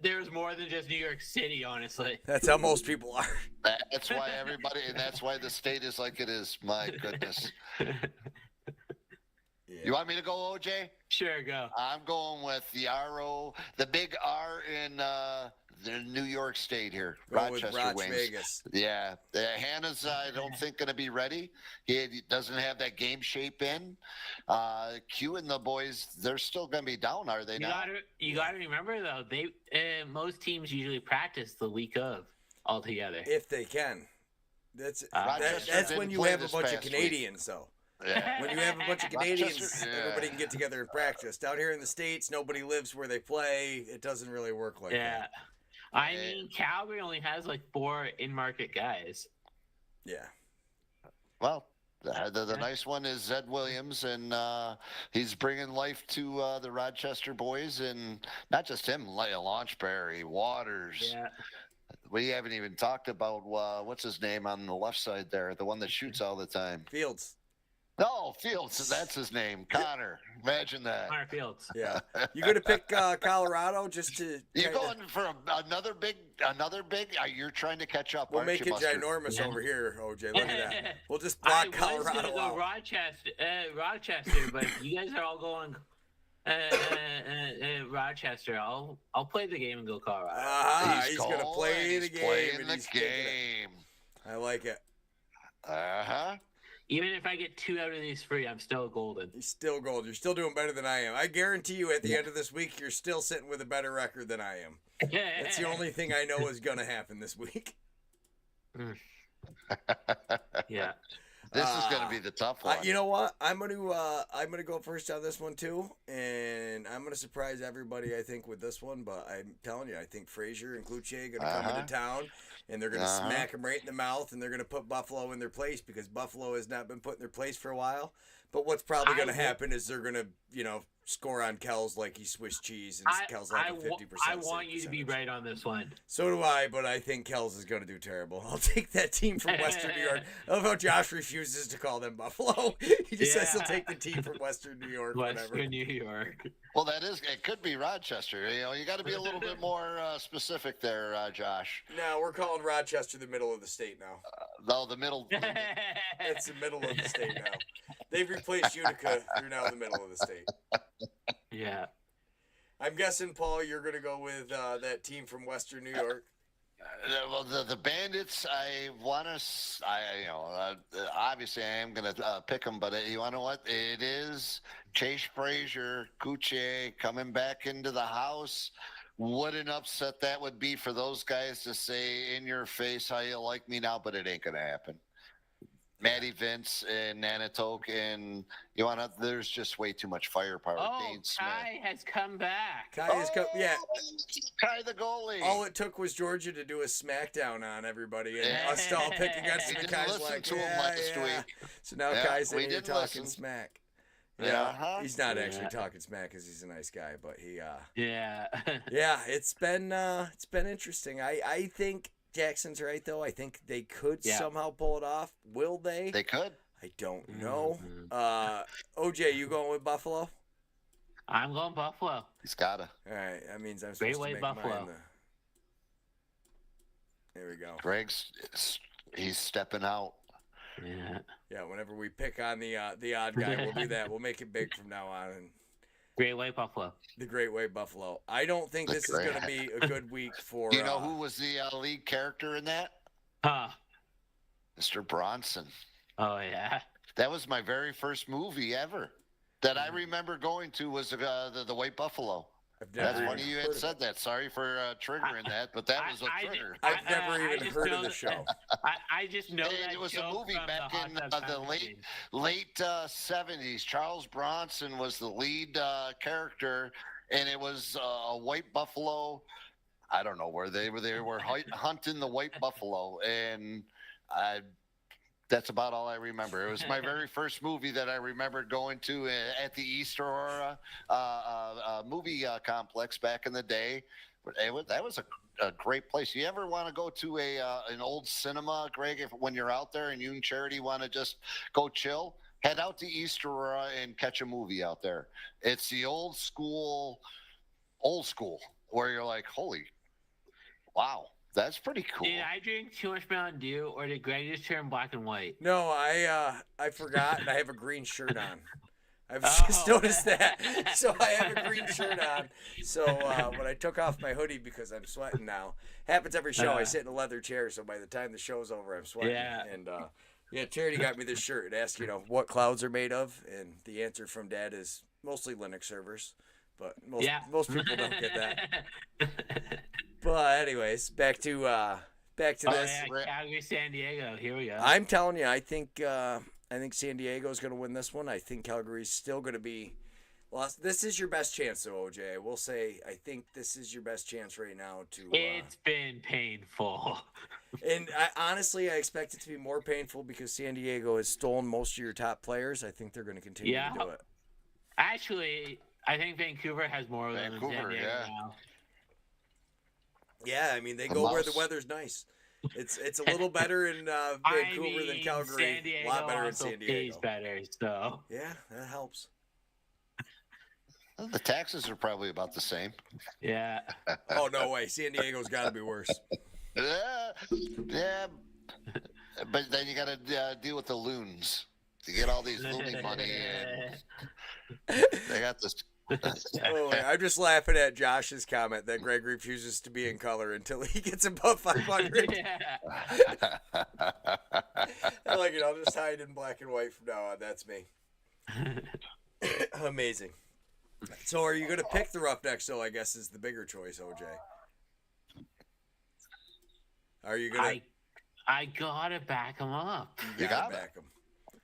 there was more than just New York City, honestly. That's how most people are. That's why everybody, and that's why the state is like it is. My goodness. You want me to go, OJ? Sure, go. I'm going with the big R in the New York State here. Go with Rochester Roch Wings. Vegas. Yeah. Hannah's, I don't think, going to be ready. He doesn't have that game shape in. Q and the boys, they're still going to be down, are they not? You got to remember, though, most teams usually practice the week of altogether. If they can. That's Rochester when you didn't have play a bunch this of past Canadians, though. Yeah. When you have a bunch of Canadians, Rochester, yeah. everybody can get together and practice. Down here in the States, nobody lives where they play. It doesn't really work like that. I mean, Calgary only has like 4 in-market guys. Yeah. Well, the nice one is Zed Williams, and he's bringing life to the Rochester boys, and not just him, Launchberry, Waters. Yeah. We haven't even talked about what's his name on the left side there, the one that shoots all the time. Fields. No, Fields, that's his name. Connor. Imagine that. Connor Fields. Yeah. You going to pick Colorado just to... You're going for another big... You're trying to catch up, We'll aren't make you, it Mustard? ginormous over here, OJ. Look at that. We'll just I block was Colorado gonna go out. Rochester, but you guys are all going Rochester. I'll play the game and go Colorado. He's going to play the game. Playing and the he's kicking it. game. I like it. Uh-huh. Even if I get 2 out of these free, I'm still golden. He's still gold. You're still doing better than I am. I guarantee you at the end of this week, you're still sitting with a better record than I am. That's the only thing I know is going to happen this week. Yeah. This is going to be the tough one. You know what? I'm gonna go first on this one too, and I'm gonna surprise everybody. I think with this one, but I'm telling you, I think Frazier and Cloutier are gonna come into town, and they're gonna smack them right in the mouth, and they're gonna put Buffalo in their place because Buffalo has not been put in their place for a while. But what's probably gonna happen is they're gonna, score on Kells like he's Swiss cheese, and Kells like a 50%. I want you to be right on this one. So do I, but I think Kells is going to do terrible. I'll take that team from Western New York. I love how Josh refuses to call them Buffalo. He just says he'll take the team from Western New York. Western New York. Well, it could be Rochester. You got to be a little bit more specific there, Josh. No, we're calling Rochester the middle of the state now. No, the middle. It's the middle of the state now. They've replaced Utica. You're now the middle of the state. Yeah. I'm guessing, Paul, you're going to go with that team from Western New York. Well, the Bandits, obviously I am going to pick them, but you want to know what? It is Chase Frazier, Cloutier coming back into the house. What an upset that would be for those guys to say in your face how you like me now, but it ain't going to happen. Matty Vince and Nanatoke, and there's just way too much firepower. Dane Smith. Kai has come back. Kai the goalie. All it took was Georgia to do a smackdown on everybody, and us to all pick against him. Kai's like, to him last week. So now Kai's in here talking smack. Yeah, he's not actually talking smack because he's a nice guy, but he. Yeah. It's been interesting. I think Jackson's right though. I think they could somehow pull it off. Will they? They could. I don't know. OJ, you going with Buffalo? I'm going Buffalo. He's gotta. All right, that means I'm supposed to make Buffalo. mine. There we go. He's stepping out. Yeah. Yeah. Whenever we pick on the odd guy, we'll do that. We'll make it big from now on. And Great White Buffalo. The Great White Buffalo. I don't think this is going to be a good week for. You know who was the lead character in that? Mr. Bronson. Oh yeah. That was my very first movie ever that I remember going to was the White Buffalo. That's funny you had said that. Sorry for triggering that, but that was a trigger. I've never even heard of the show. I just know that it was a movie back in the late 70s. Charles Bronson was the lead character, and it was a white buffalo. I don't know where they were hunting the white buffalo, and that's about all I remember. It was my very first movie that I remember going to at the East Aurora movie complex back in the day. That was a great place. You ever want to go to an old cinema, Greg, when you're out there and you and Charity want to just go chill? Head out to East Aurora and catch a movie out there. It's the old school, where you're like, holy, wow. That's pretty cool. Did I drink too much Mountain Dew, or did Greg just turn black and white? No, I forgot, and I have a green shirt on. I've just noticed that. So I have a green shirt on. So when I took off my hoodie because I'm sweating now, happens every show. I sit in a leather chair, so by the time the show's over, I'm sweating. Yeah. And Charity got me this shirt. It asks, what clouds are made of, and the answer from Dad is mostly Linux servers. But most people don't get that. But anyways, back to this. Yeah, Calgary, San Diego. Here we go. I'm telling you, I think San Diego's going to win this one. I think Calgary's still going to be lost. This is your best chance, though, OJ. I will say, I think this is your best chance right now to. It's been painful. And honestly, I expect it to be more painful because San Diego has stolen most of your top players. I think they're going to continue to do it. Actually, I think Vancouver has more of them than San Diego now. Yeah, I mean, they go where the weather's nice. It's a little better in Vancouver than Calgary. San Diego a lot better in San Diego. Pays better, so. Yeah, that helps. Well, the taxes are probably about the same. Yeah. Oh, no way. San Diego's got to be worse. Yeah. But then you got to deal with the loons. To get all these loony money. And they got this. I'm just laughing at Josh's comment that Greg refuses to be in color until he gets above 500. I like it. I'll just hide in black and white from now on. That's me. Amazing. So are you going to pick the Roughnecks, though, I guess, is the bigger choice, OJ? Are you going to... I got to back them up. You got to back them.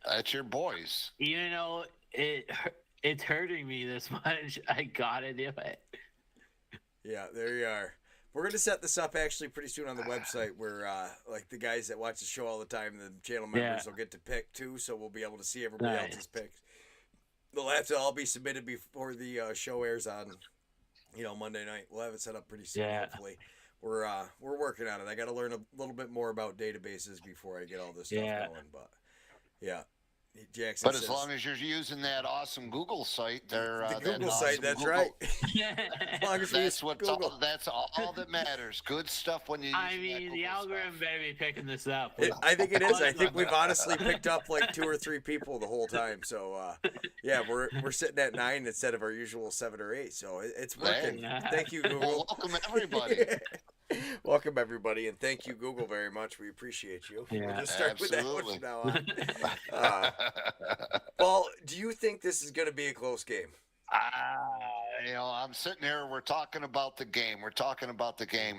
That's your boys. You know, it's hurting me this much. I got to do it. Yeah, there you are. We're going to set this up actually pretty soon on the website where like the guys that watch the show all the time, the channel members will get to pick too, so we'll be able to see everybody else's picks. They'll have to all be submitted before the show airs on, Monday night. We'll have it set up pretty soon, hopefully. We're working on it. I got to learn a little bit more about databases before I get all this stuff going, but yeah. Jackson but as long as you're using that awesome Google site, the Google site, that's Google. Right. As long as that's all that matters. Good stuff when you use I mean, the algorithm better be picking this up. I think it is. I think we've honestly picked up like 2 or 3 people the whole time. So we're sitting at 9 instead of our usual 7 or 8. So it's working. Thank you, Google. Well, welcome everybody. Welcome everybody, and thank you, Google, very much. We appreciate you. Yeah, we'll just start with that one from now on. Paul, do you think this is going to be a close game? I'm sitting here. We're talking about the game.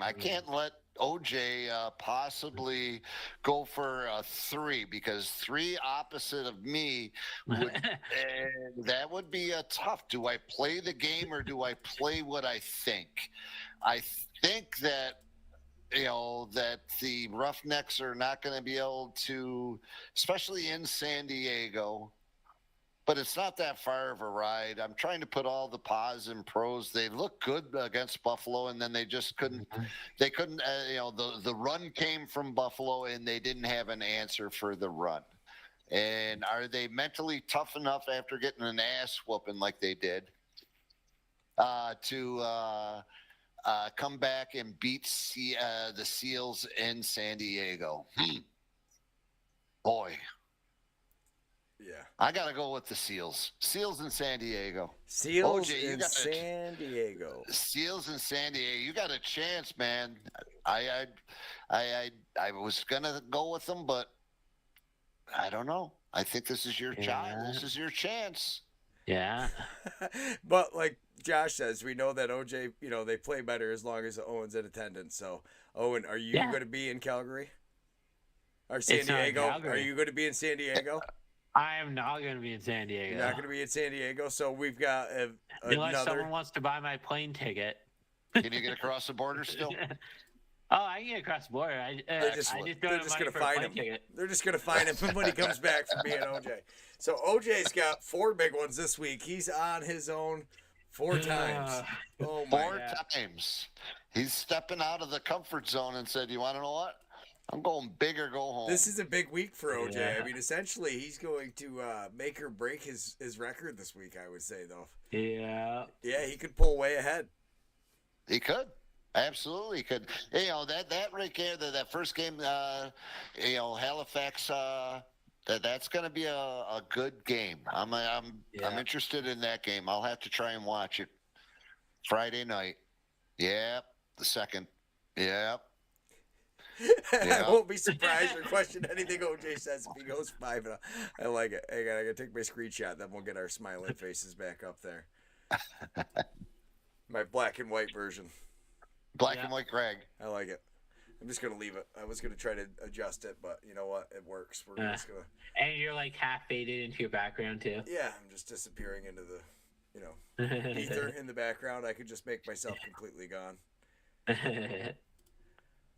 I can't let OJ possibly go for a 3 because 3 opposite of me that would be tough. Do I play the game or do I play what I think? I think that that the Roughnecks are not going to be able to, especially in San Diego. But it's not that far of a ride. I'm trying to put all the pos and pros. They look good against Buffalo, and then they just couldn't. They couldn't. The run came from Buffalo, and they didn't have an answer for the run. And are they mentally tough enough after getting an ass whooping like they did to come back and beat the Seals in San Diego? Boy. Yeah. I got to go with the Seals. Seals in San Diego. Seals in San Diego. Seals in San Diego. You got a chance, man. I was going to go with them, but I don't know. I think this is your child. This is your chance. Yeah. But like Josh says, we know that OJ, they play better as long as Owen's in attendance. So, Owen, are you going to be in Calgary? Or San Diego? Are you going to be in San Diego? I am not going to be in San Diego. You're not going to be in San Diego, so we've got unless someone wants to buy my plane ticket. Can you get across the border still? Oh, I can get across the border. They're just going to find him. They're just going to find him when he comes back from being OJ. So OJ's got 4 big ones this week. He's on his own 4 times. Oh my 4 times. He's stepping out of the comfort zone and said, "You want to know what? I'm going big or go home." This is a big week for OJ. Yeah. I mean, essentially, he's going to make or break his record this week, I would say, though. Yeah. Yeah, he could pull way ahead. He could. Absolutely could. That right there, that first game, Halifax That's going to be a good game. I'm interested in that game. I'll have to try and watch it Friday night. Yep, the second. Yep. I won't be surprised or question anything OJ says if he goes 5-0. I like it. I gotta take my screenshot. Then we'll get our smiling faces back up there. My black and white version. Black and white Greg. I like it. I'm just gonna leave it. I was gonna try to adjust it, but you know what? It works. We're just gonna. And you're like half faded into your background too. Yeah, I'm just disappearing into the, ether in the background. I could just make myself completely gone.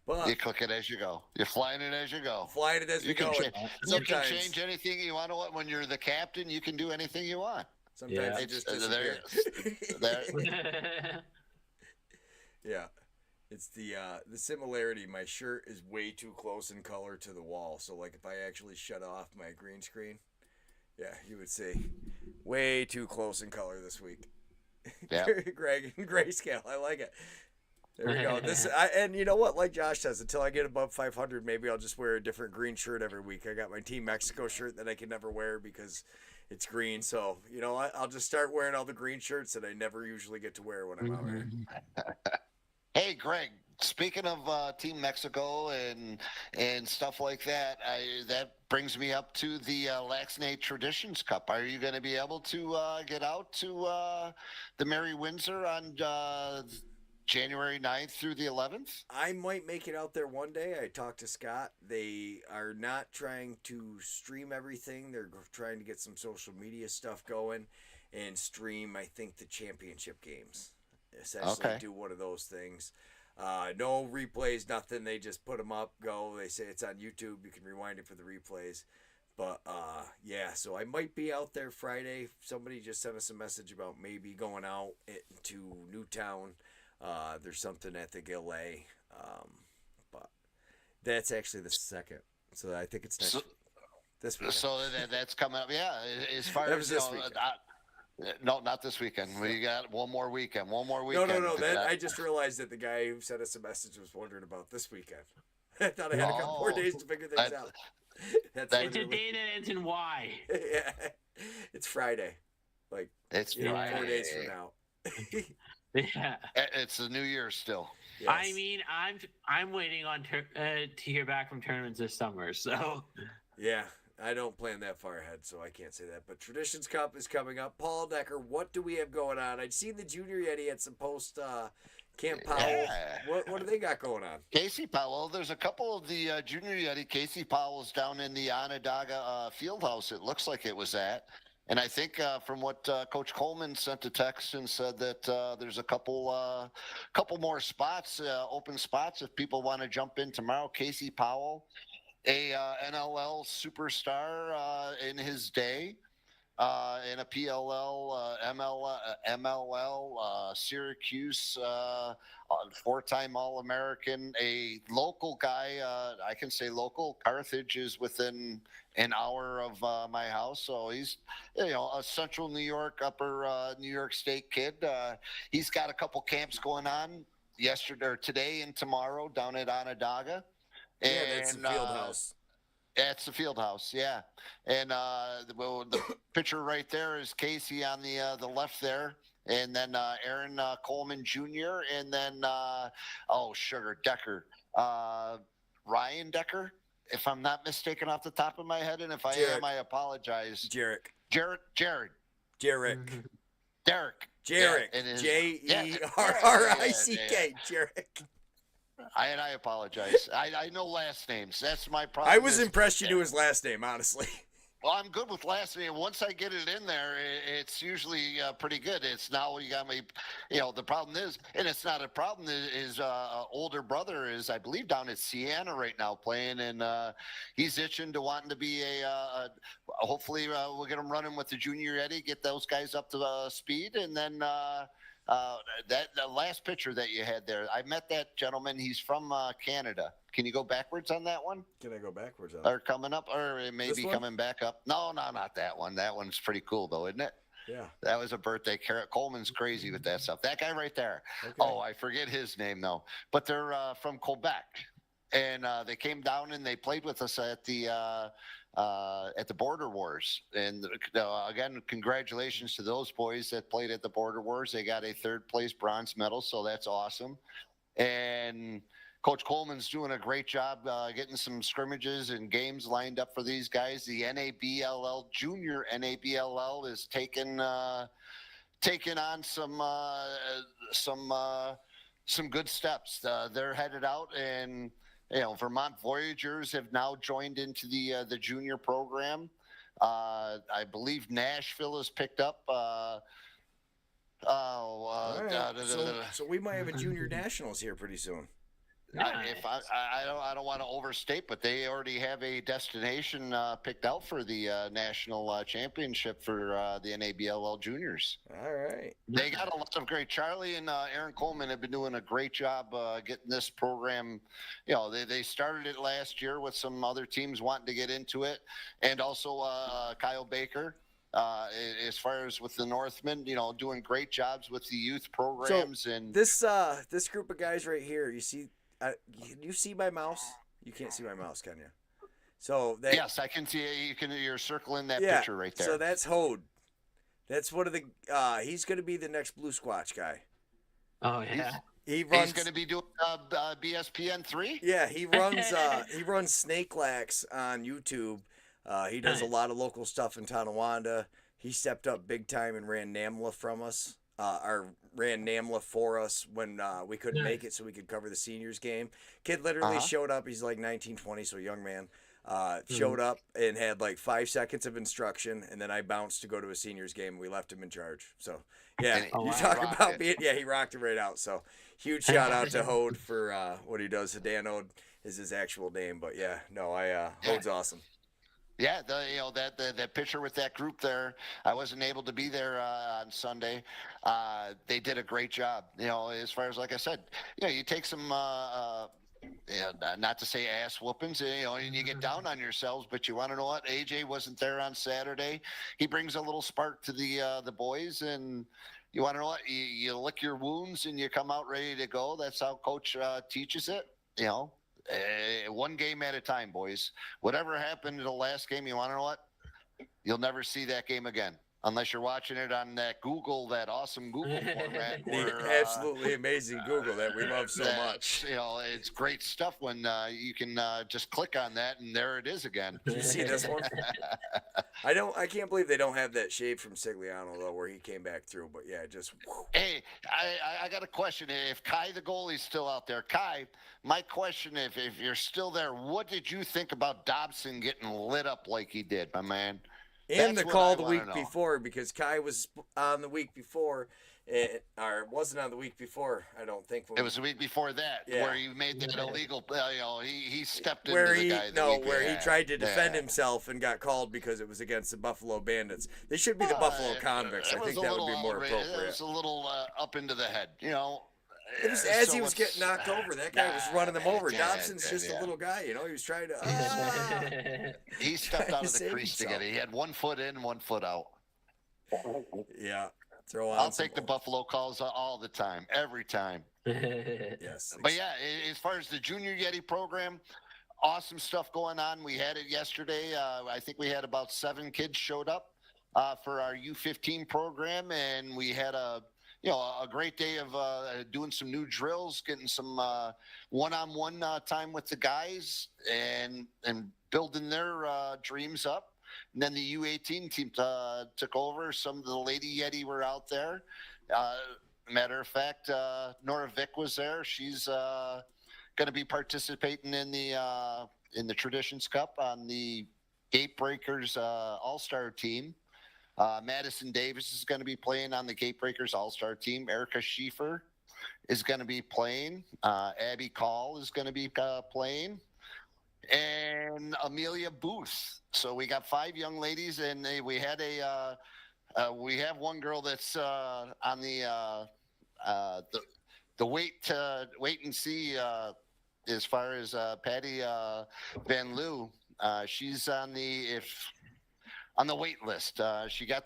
But you cook it as you go. You're flying it as you go. Flying it as we go. You can change anything you want to. When you're the captain, you can do anything you want. Sometimes it just disappears. Yeah. It's the similarity. My shirt is way too close in color to the wall. So like if I actually shut off my green screen, yeah, you would see way too close in color this week. Yeah. Greg and grayscale. I like it. There we go. And you know what? Like Josh says, until I get above 500, maybe I'll just wear a different green shirt every week. I got my Team Mexico shirt that I can never wear because it's green. So, you know what? I'll just start wearing all the green shirts that I never usually get to wear when I'm out here. Hey, Greg, speaking of Team Mexico and stuff like that, that brings me up to the Laxnate Traditions Cup. Are you going to be able to get out to the Mary Windsor on January 9th through the 11th? I might make it out there one day. I talked to Scott. They are not trying to stream everything. They're trying to get some social media stuff going and stream, I think, the championship games. Essentially do one of those things. No replays, nothing. They just put them up, go. They say it's on YouTube. You can rewind it for the replays. But, yeah, so I might be out there Friday. Somebody just sent us a message about maybe going out to Newtown. There's something at the Gillet, but that's actually the second. So I think it's this weekend. So that's coming up. Yeah, as far as this weekend. No, not this weekend. We got one more weekend. No. I just realized that the guy who sent us a message was wondering about this weekend. I thought I had a couple more days to figure things out. It's a day that ends in Y. Yeah, it's Friday. Like it's Friday. 4 days from now. Yeah, it's the New Year still. Yes. I mean, I'm waiting on to hear back from tournaments this summer. So yeah, I don't plan that far ahead, so I can't say that. But Traditions Cup is coming up. Paul Noecker, what do we have going on? I'd seen the Junior Yeti at some post Camp Powell. Yeah. What do they got going on? Casey Powell. There's a couple of the Junior Yeti. Casey Powell's down in the Onondaga Fieldhouse. It looks like it was at. And I think from what Coach Coleman sent a text and said that there's a couple more spots, open spots, if people want to jump in tomorrow. Casey Powell, a NLL superstar in his day, and a PLL, MLL, Syracuse, four-time All-American, a local guy. I can say local. Carthage is within an hour of my house, so he's a Central New York, Upper New York State kid. He's got a couple camps going on today and tomorrow down at Onondaga. Yeah, that's the field house. That's the field house, yeah. And the picture right there is Casey on the left there, and then Aaron Coleman Jr. and then Decker, Ryan Decker, if I'm not mistaken off the top of my head, and if I am, I apologize. Jared. Derek. Jarek. Yeah, Jerrick. Jarek. I apologize. I know last names. That's my problem. I was impressed you knew his last name, honestly. Well, I'm good with last name. Once I get it in there, it's usually pretty good. It's now you got me. The problem is, and it's not a problem. His older brother is, I believe, down at Siena right now playing, and he's itching to wanting to be hopefully, we'll get him running with the Junior Yeti, get those guys up to speed, and then. The last picture that you had there, I met that gentleman. He's from Canada. Can you go backwards on that one? Can I go backwards on or coming up, or it may be coming back up? No, not that one. That one's pretty cool, though, isn't it? Yeah. That was a birthday. Coleman's crazy with that stuff. That guy right there. Okay. Oh, I forget his name, though. But they're from Quebec. And they came down and they played with us at the at the Border Wars. And again, congratulations to those boys that played at the Border Wars. They got a third place bronze medal, so that's awesome. And Coach Coleman's doing a great job getting some scrimmages and games lined up for these guys. The NABLL, junior NABLL, is taking on some good steps. They're headed out, and Vermont Voyagers have now joined into the junior program. I believe Nashville has picked up. So we might have a junior nationals here pretty soon. If I don't want to overstate, but they already have a destination picked out for the national championship for the NABLL juniors. All right. They got a lot of great. Charlie and Aaron Coleman have been doing a great job getting this program. They started it last year with some other teams wanting to get into it, and also Kyle Baker. As far as with the Northmen, doing great jobs with the youth programs. So and this group of guys right here, you see. Can you see my mouse? You can't see my mouse, can you? So yes, I can see it. You're circling that picture right there. So that's Hode. That's one of the. He's going to be the next Blue Squatch guy. Oh yeah. He's going to be doing BSPN 3. Yeah, he runs Snake Lax on YouTube. He does a lot of local stuff in Tonawanda. He stepped up big time and ran NAMLA from us. Ran NAMLA for us when we couldn't make it, so we could cover the seniors game. Kid literally showed up. He's like 19, 20, so young man. Showed up and had like 5 seconds of instruction, and then I bounced to go to a seniors game. And we left him in charge. So yeah, you talk about being he rocked it right out. So huge shout out to Hode for what he does. Dan Hode is his actual name, but yeah, no, Hode's awesome. Yeah, that picture with that group there, I wasn't able to be there on Sunday. They did a great job. As far as, like I said, you take some, not to say ass whoopings, and you get down on yourselves, but you want to know what? AJ wasn't there on Saturday. He brings a little spark to the boys, and you want to know what? You lick your wounds and you come out ready to go. That's how Coach teaches it, one game at a time, boys. Whatever happened in the last game, you want to know what? You'll never see that game again unless you're watching it on that awesome Google format. The absolutely amazing Google that we love so much. It's great stuff when you can just click on that and there it is again. Did you see this one? I can't believe they don't have that shave from Sigliano though, where he came back through. But yeah, just. Whew. Hey, I got a question. If Kai the goalie's still out there, Kai, my question: if you're still there, what did you think about Dobson getting lit up like he did, my man? And the call the week before, because Kai was on the week before, or wasn't on the week before, I don't think. It was the week before that, where he made that illegal, he stepped into the guy. Where he tried to defend himself and got called because it was against the Buffalo Bandits. They should be the Buffalo Convicts. I think that would be more appropriate. It was a little up into the head, It was as he was getting knocked over. That guy was running him over. Dobson's just a little guy, He was trying to. He stepped out of the crease together. He had 1 foot in, 1 foot out. Yeah. I'll take the Buffalo calls all the time, every time. Yes. But yeah, as far as the Junior Yeti program, awesome stuff going on. We had it yesterday. I think we had about 7 kids showed up for our U15 program, and we had a great day of doing some new drills, getting some one-on-one time with the guys and building their dreams up. And then the U18 team took over. Some of the Lady Yeti were out there. Matter of fact, Nora Vick was there. She's going to be participating in the Traditions Cup on the Gatebreakers All-Star team. Madison Davis is going to be playing on the Gatebreakers All-Star team. Erica Schiefer is going to be playing. Abby Call is going to be playing. And Amelia Booth. So we got 5 young ladies, and we have one girl that's on the wait and see as far as Patty Van Loo. She's on the wait list. She got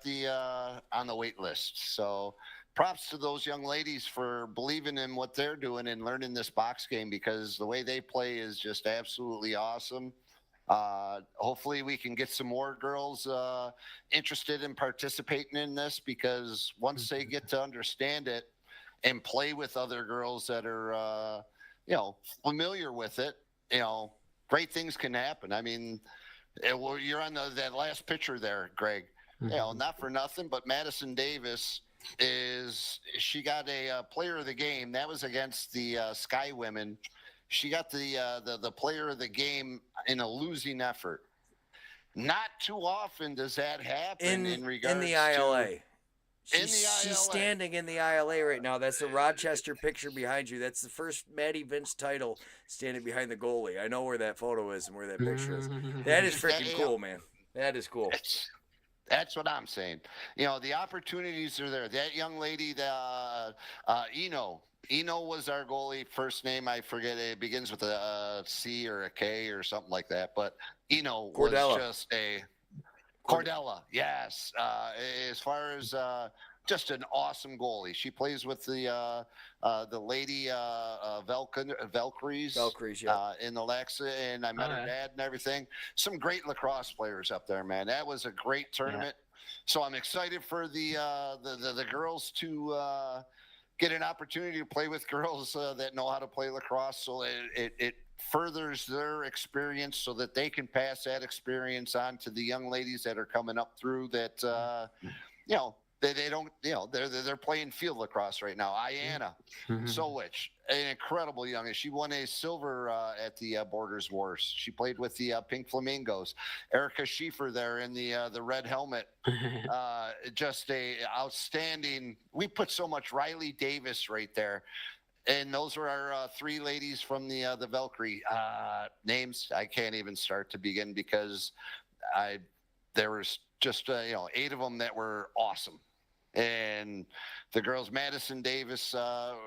on the wait list. So props to those young ladies for believing in what they're doing and learning this box game, because the way they play is just absolutely awesome. Hopefully we can get some more girls interested in participating in this, because once they get to understand it and play with other girls that are, familiar with it, great things can happen. I mean, well, you're on that last picture there, Greg. Not for nothing, but Madison Davis she got a player of the game. That was against the Sky Women. She got the player of the game in a losing effort. Not too often does that happen in regards in the ILA. to She's standing in the ILA right now. That's the Rochester picture behind you. That's the first Maddie Vince title standing behind the goalie. I know where that photo is and where that picture is. That is freaking cool, man. That is cool. That's what I'm saying. The opportunities are there. That young lady, Eno was our goalie. First name, I forget. It begins with a C or a K or something like that. But Eno was just a Cordella. Yes. As far as just an awesome goalie. She plays with the lady Valkyries. Valkyries, yeah. In the Lexa, and I met her dad and everything. Some great lacrosse players up there, man. That was a great tournament. Yeah. So I'm excited for the girls to get an opportunity to play with girls that know how to play lacrosse. So it furthers their experience so that they can pass that experience on to the young ladies that are coming up through that, they don't, they're playing field lacrosse right now. Iana Solwich, an incredible young. She won a silver at the Borders Wars. She played with the Pink Flamingos. Erica Schiefer there in the red helmet. Just a outstanding. We put so much. Riley Davis right there. And those are our three ladies from the Valkyrie names. I can't even start to begin because there was just 8 of them that were awesome. And the girls, Madison Davis,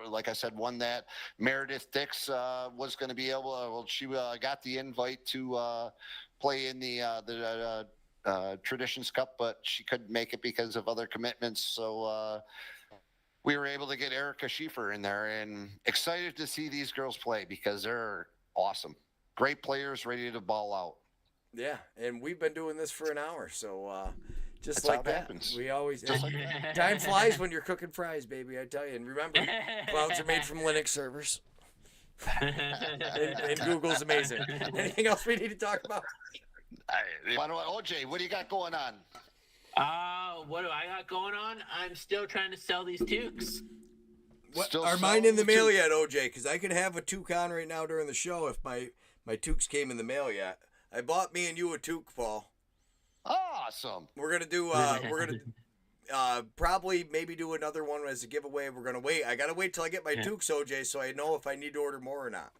like I said, won that. Meredith Dix was going to be able. She got the invite to play in the Traditions Cup, but she couldn't make it because of other commitments. So we were able to get Erica Schiefer in there, and excited to see these girls play because they're awesome. Great players, ready to ball out. Yeah, and we've been doing this for an hour, so just That's like how it that. happens. We always time flies when you're cooking fries, baby. I tell you. And remember, clouds are made from Linux servers. and Google's amazing. Anything else we need to talk about? OJ, what do you got going on? What do I got going on? I'm still trying to sell these toques. Are mine in the mail yet, OJ? Because I could have a toque on right now during the show if my toques came in the mail yet. I bought me and you a toque, Paul. Awesome. We're gonna do. Probably maybe do another one as a giveaway. We're gonna wait. I gotta wait till I get my toques, OJ, so I know if I need to order more or not.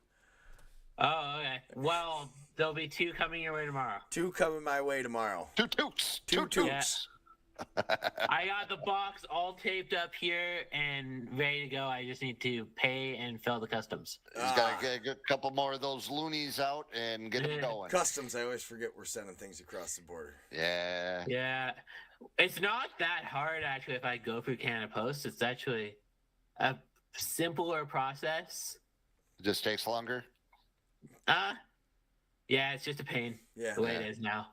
Oh, okay. Well, there'll be 2 coming your way tomorrow. 2 coming my way tomorrow. 2 toques. 2 toques. I got the box all taped up here and ready to go. I just need to pay and fill the customs. Just got to get a couple more of those loonies out and get them going. Customs, I always forget we're sending things across the border. Yeah. Yeah. It's not that hard, actually, if I go through Canada Post. It's actually a simpler process. It just takes longer? Yeah, it's just a pain. Yeah. The way it is now.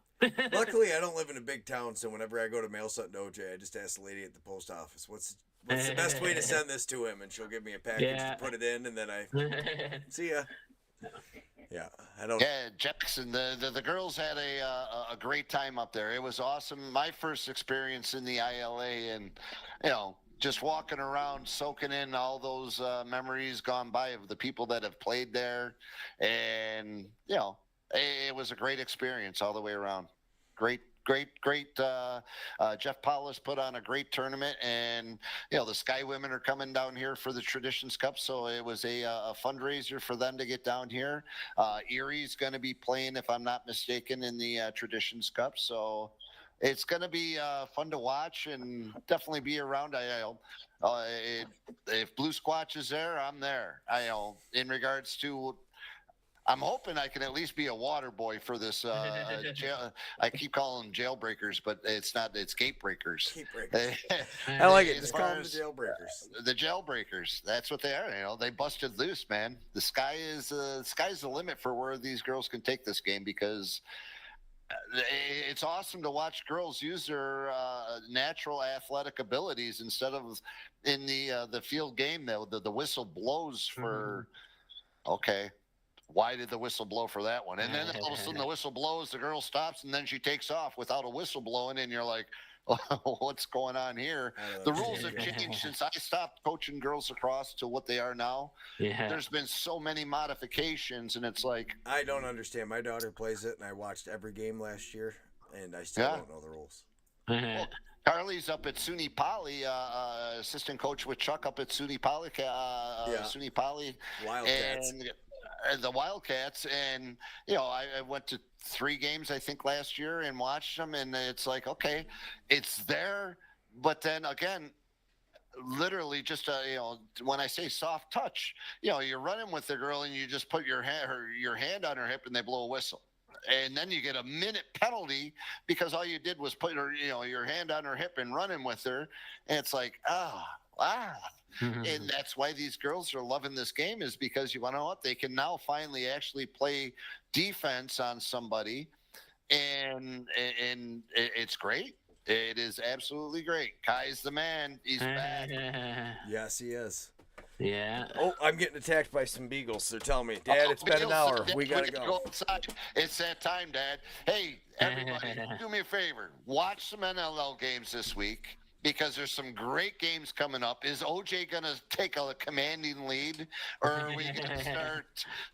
Luckily, I don't live in a big town, so whenever I go to mail something to OJ, I just ask the lady at the post office, what's the best way to send this to him? And she'll give me a package to put it in, and then I see ya. Yeah, I don't. Yeah, Jackson, the girls had a great time up there. It was awesome. My first experience in the ILA, and just walking around, soaking in all those memories gone by of the people that have played there, and it was a great experience all the way around. Great. Jeff Paulus put on a great tournament, and the Sky Women are coming down here for the Traditions Cup, so it was a fundraiser for them to get down here. Erie's going to be playing, if I'm not mistaken, in the Traditions Cup, so it's going to be fun to watch and definitely be around. If Blue Squatch is there, I'm there. In regards to I'm hoping I can at least be a water boy for this jail. I keep calling them jailbreakers, but it's not. It's gate breakers. Keep breakers. I like it. As Just far call them the as jailbreakers. the jailbreakers, that's what they are. You know, they busted loose, man. Sky's the limit for where these girls can take this game, because it's awesome to watch girls use their natural athletic abilities instead of in the field game. The whistle blows for okay. Why did the whistle blow for that one? And then all of a sudden the whistle blows, the girl stops, and then she takes off without a whistle blowing, and you're like, oh, what's going on here? The rules have changed since I stopped coaching girls lacrosse to what they are now. Yeah. There's been so many modifications, and it's like, I don't understand. My daughter plays it, and I watched every game last year, and I still don't know the rules. well, Carly's up at SUNY Poly, assistant coach with Chuck up at SUNY Poly, SUNY Poly, Wildcats. and the Wildcats. And you know, I went to 3 games I think last year and watched them, and it's like, okay, it's there, but then again, literally just you know, when I say soft touch, you know, you're running with the girl and you just put your hand on her hip and they blow a whistle. And then you get a minute penalty because all you did was put your hand on her hip and running with her. And it's like, and that's why these girls are loving this game, is because you want to know what? They can now finally actually play defense on somebody. And it's great. It is absolutely great. Kai's the man. He's back. Yes, he is. Yeah. Oh, I'm getting attacked by some beagles. They're telling me, Dad, it's been an hour. We gotta go. Outside. It's that time, Dad. Hey, everybody, do me a favor. Watch some NLL games this week, because there's some great games coming up. Is OJ going to take a commanding lead, or are we going to start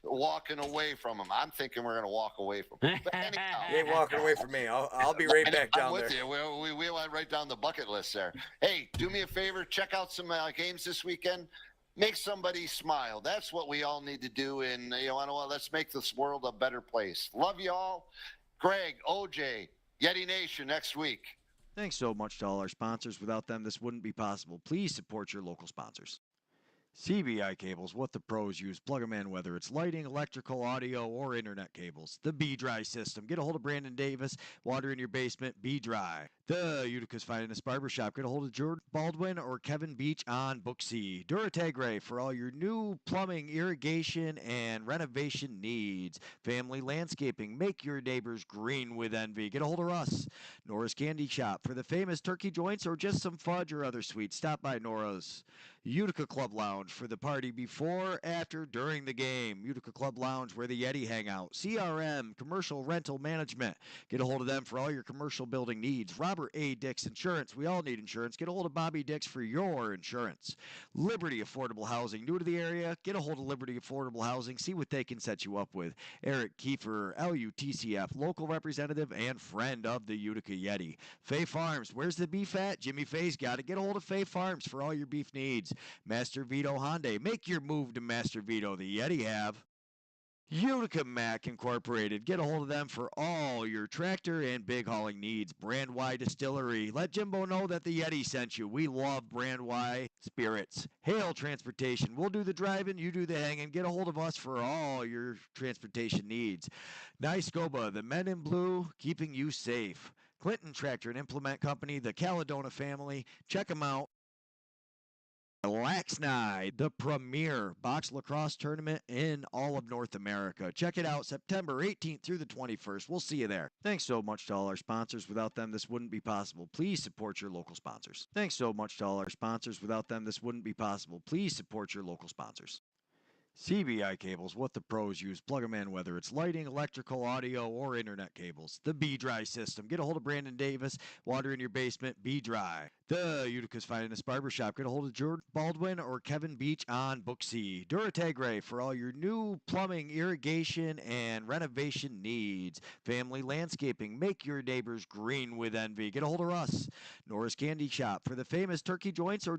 walking away from him? I'm thinking we're going to walk away from him. But anyhow, You ain't walking away from me. I'll be right back down I'm there. with you. We went right down the bucket list there. Hey, do me a favor. Check out some games this weekend. Make somebody smile. That's what we all need to do. And you know what? Let's make this world a better place. Love you all. Greg, OJ, Yeti Nation next week. Thanks so much to all our sponsors. Without them, this wouldn't be possible. Please support your local sponsors. CBI cables, what the pros use. Plug them in, whether it's lighting, electrical, audio, or internet cables. The B-Dry system. Get a hold of Brandon Davis. Water in your basement, B-Dry. The Utica's finest barbershop. Get a hold of George Baldwin or Kevin Beach on Book C. Duratagre for all your new plumbing, irrigation, and renovation needs. Family landscaping. Make your neighbors green with envy. Get a hold of Russ. Nora's Candy Shop for the famous turkey joints or just some fudge or other sweets. Stop by Nora's. Utica Club Lounge for the party before, after, during the game. Utica Club Lounge where the Yeti hang out. CRM, Commercial Rental Management. Get a hold of them for all your commercial building needs. Robert A. Dix Insurance. We all need insurance. Get a hold of Bobby Dix for your insurance. Liberty Affordable Housing. New to the area? Get a hold of Liberty Affordable Housing. See what they can set you up with. Eric Kiefer, LUTCF, local representative and friend of the Utica Yeti. Fay Farms. Where's the beef at? Jimmy Fay's got it. Get a hold of Fay Farms for all your beef needs. Master Vito Hyundai. Make your move to Master Vito. The Yeti have. Utica Mac Incorporated. Get a hold of them for all your tractor and big hauling needs. Brand Y Distillery. Let Jimbo know that the Yeti sent you. We love Brand Y spirits. Hale Transportation. We'll do the driving, you do the hanging. Get a hold of us for all your transportation needs. Niscoba, the men in blue, keeping you safe. Clinton Tractor and Implement Company, the Caledona family. Check them out. Laxnide, the premier box lacrosse tournament in all of North America. Check it out September 18th through the 21st. We'll see you there. Thanks so much to all our sponsors. Without them, this wouldn't be possible. Please support your local sponsors. Thanks so much to all our sponsors. Without them, this wouldn't be possible. Please support your local sponsors. CBI cables, what the pros use. Plug them in, whether it's lighting, electrical, audio, or internet cables. The B-Dry system. Get a hold of Brandon Davis. Water in your basement, B-Dry. The Utica's finest barbershop. Get a hold of George Baldwin or Kevin Beach on Book C. Duratagre for all your new plumbing, irrigation, and renovation needs. Family landscaping. Make your neighbors green with envy. Get a hold of Russ. Nora's Candy Shop for the famous turkey joints or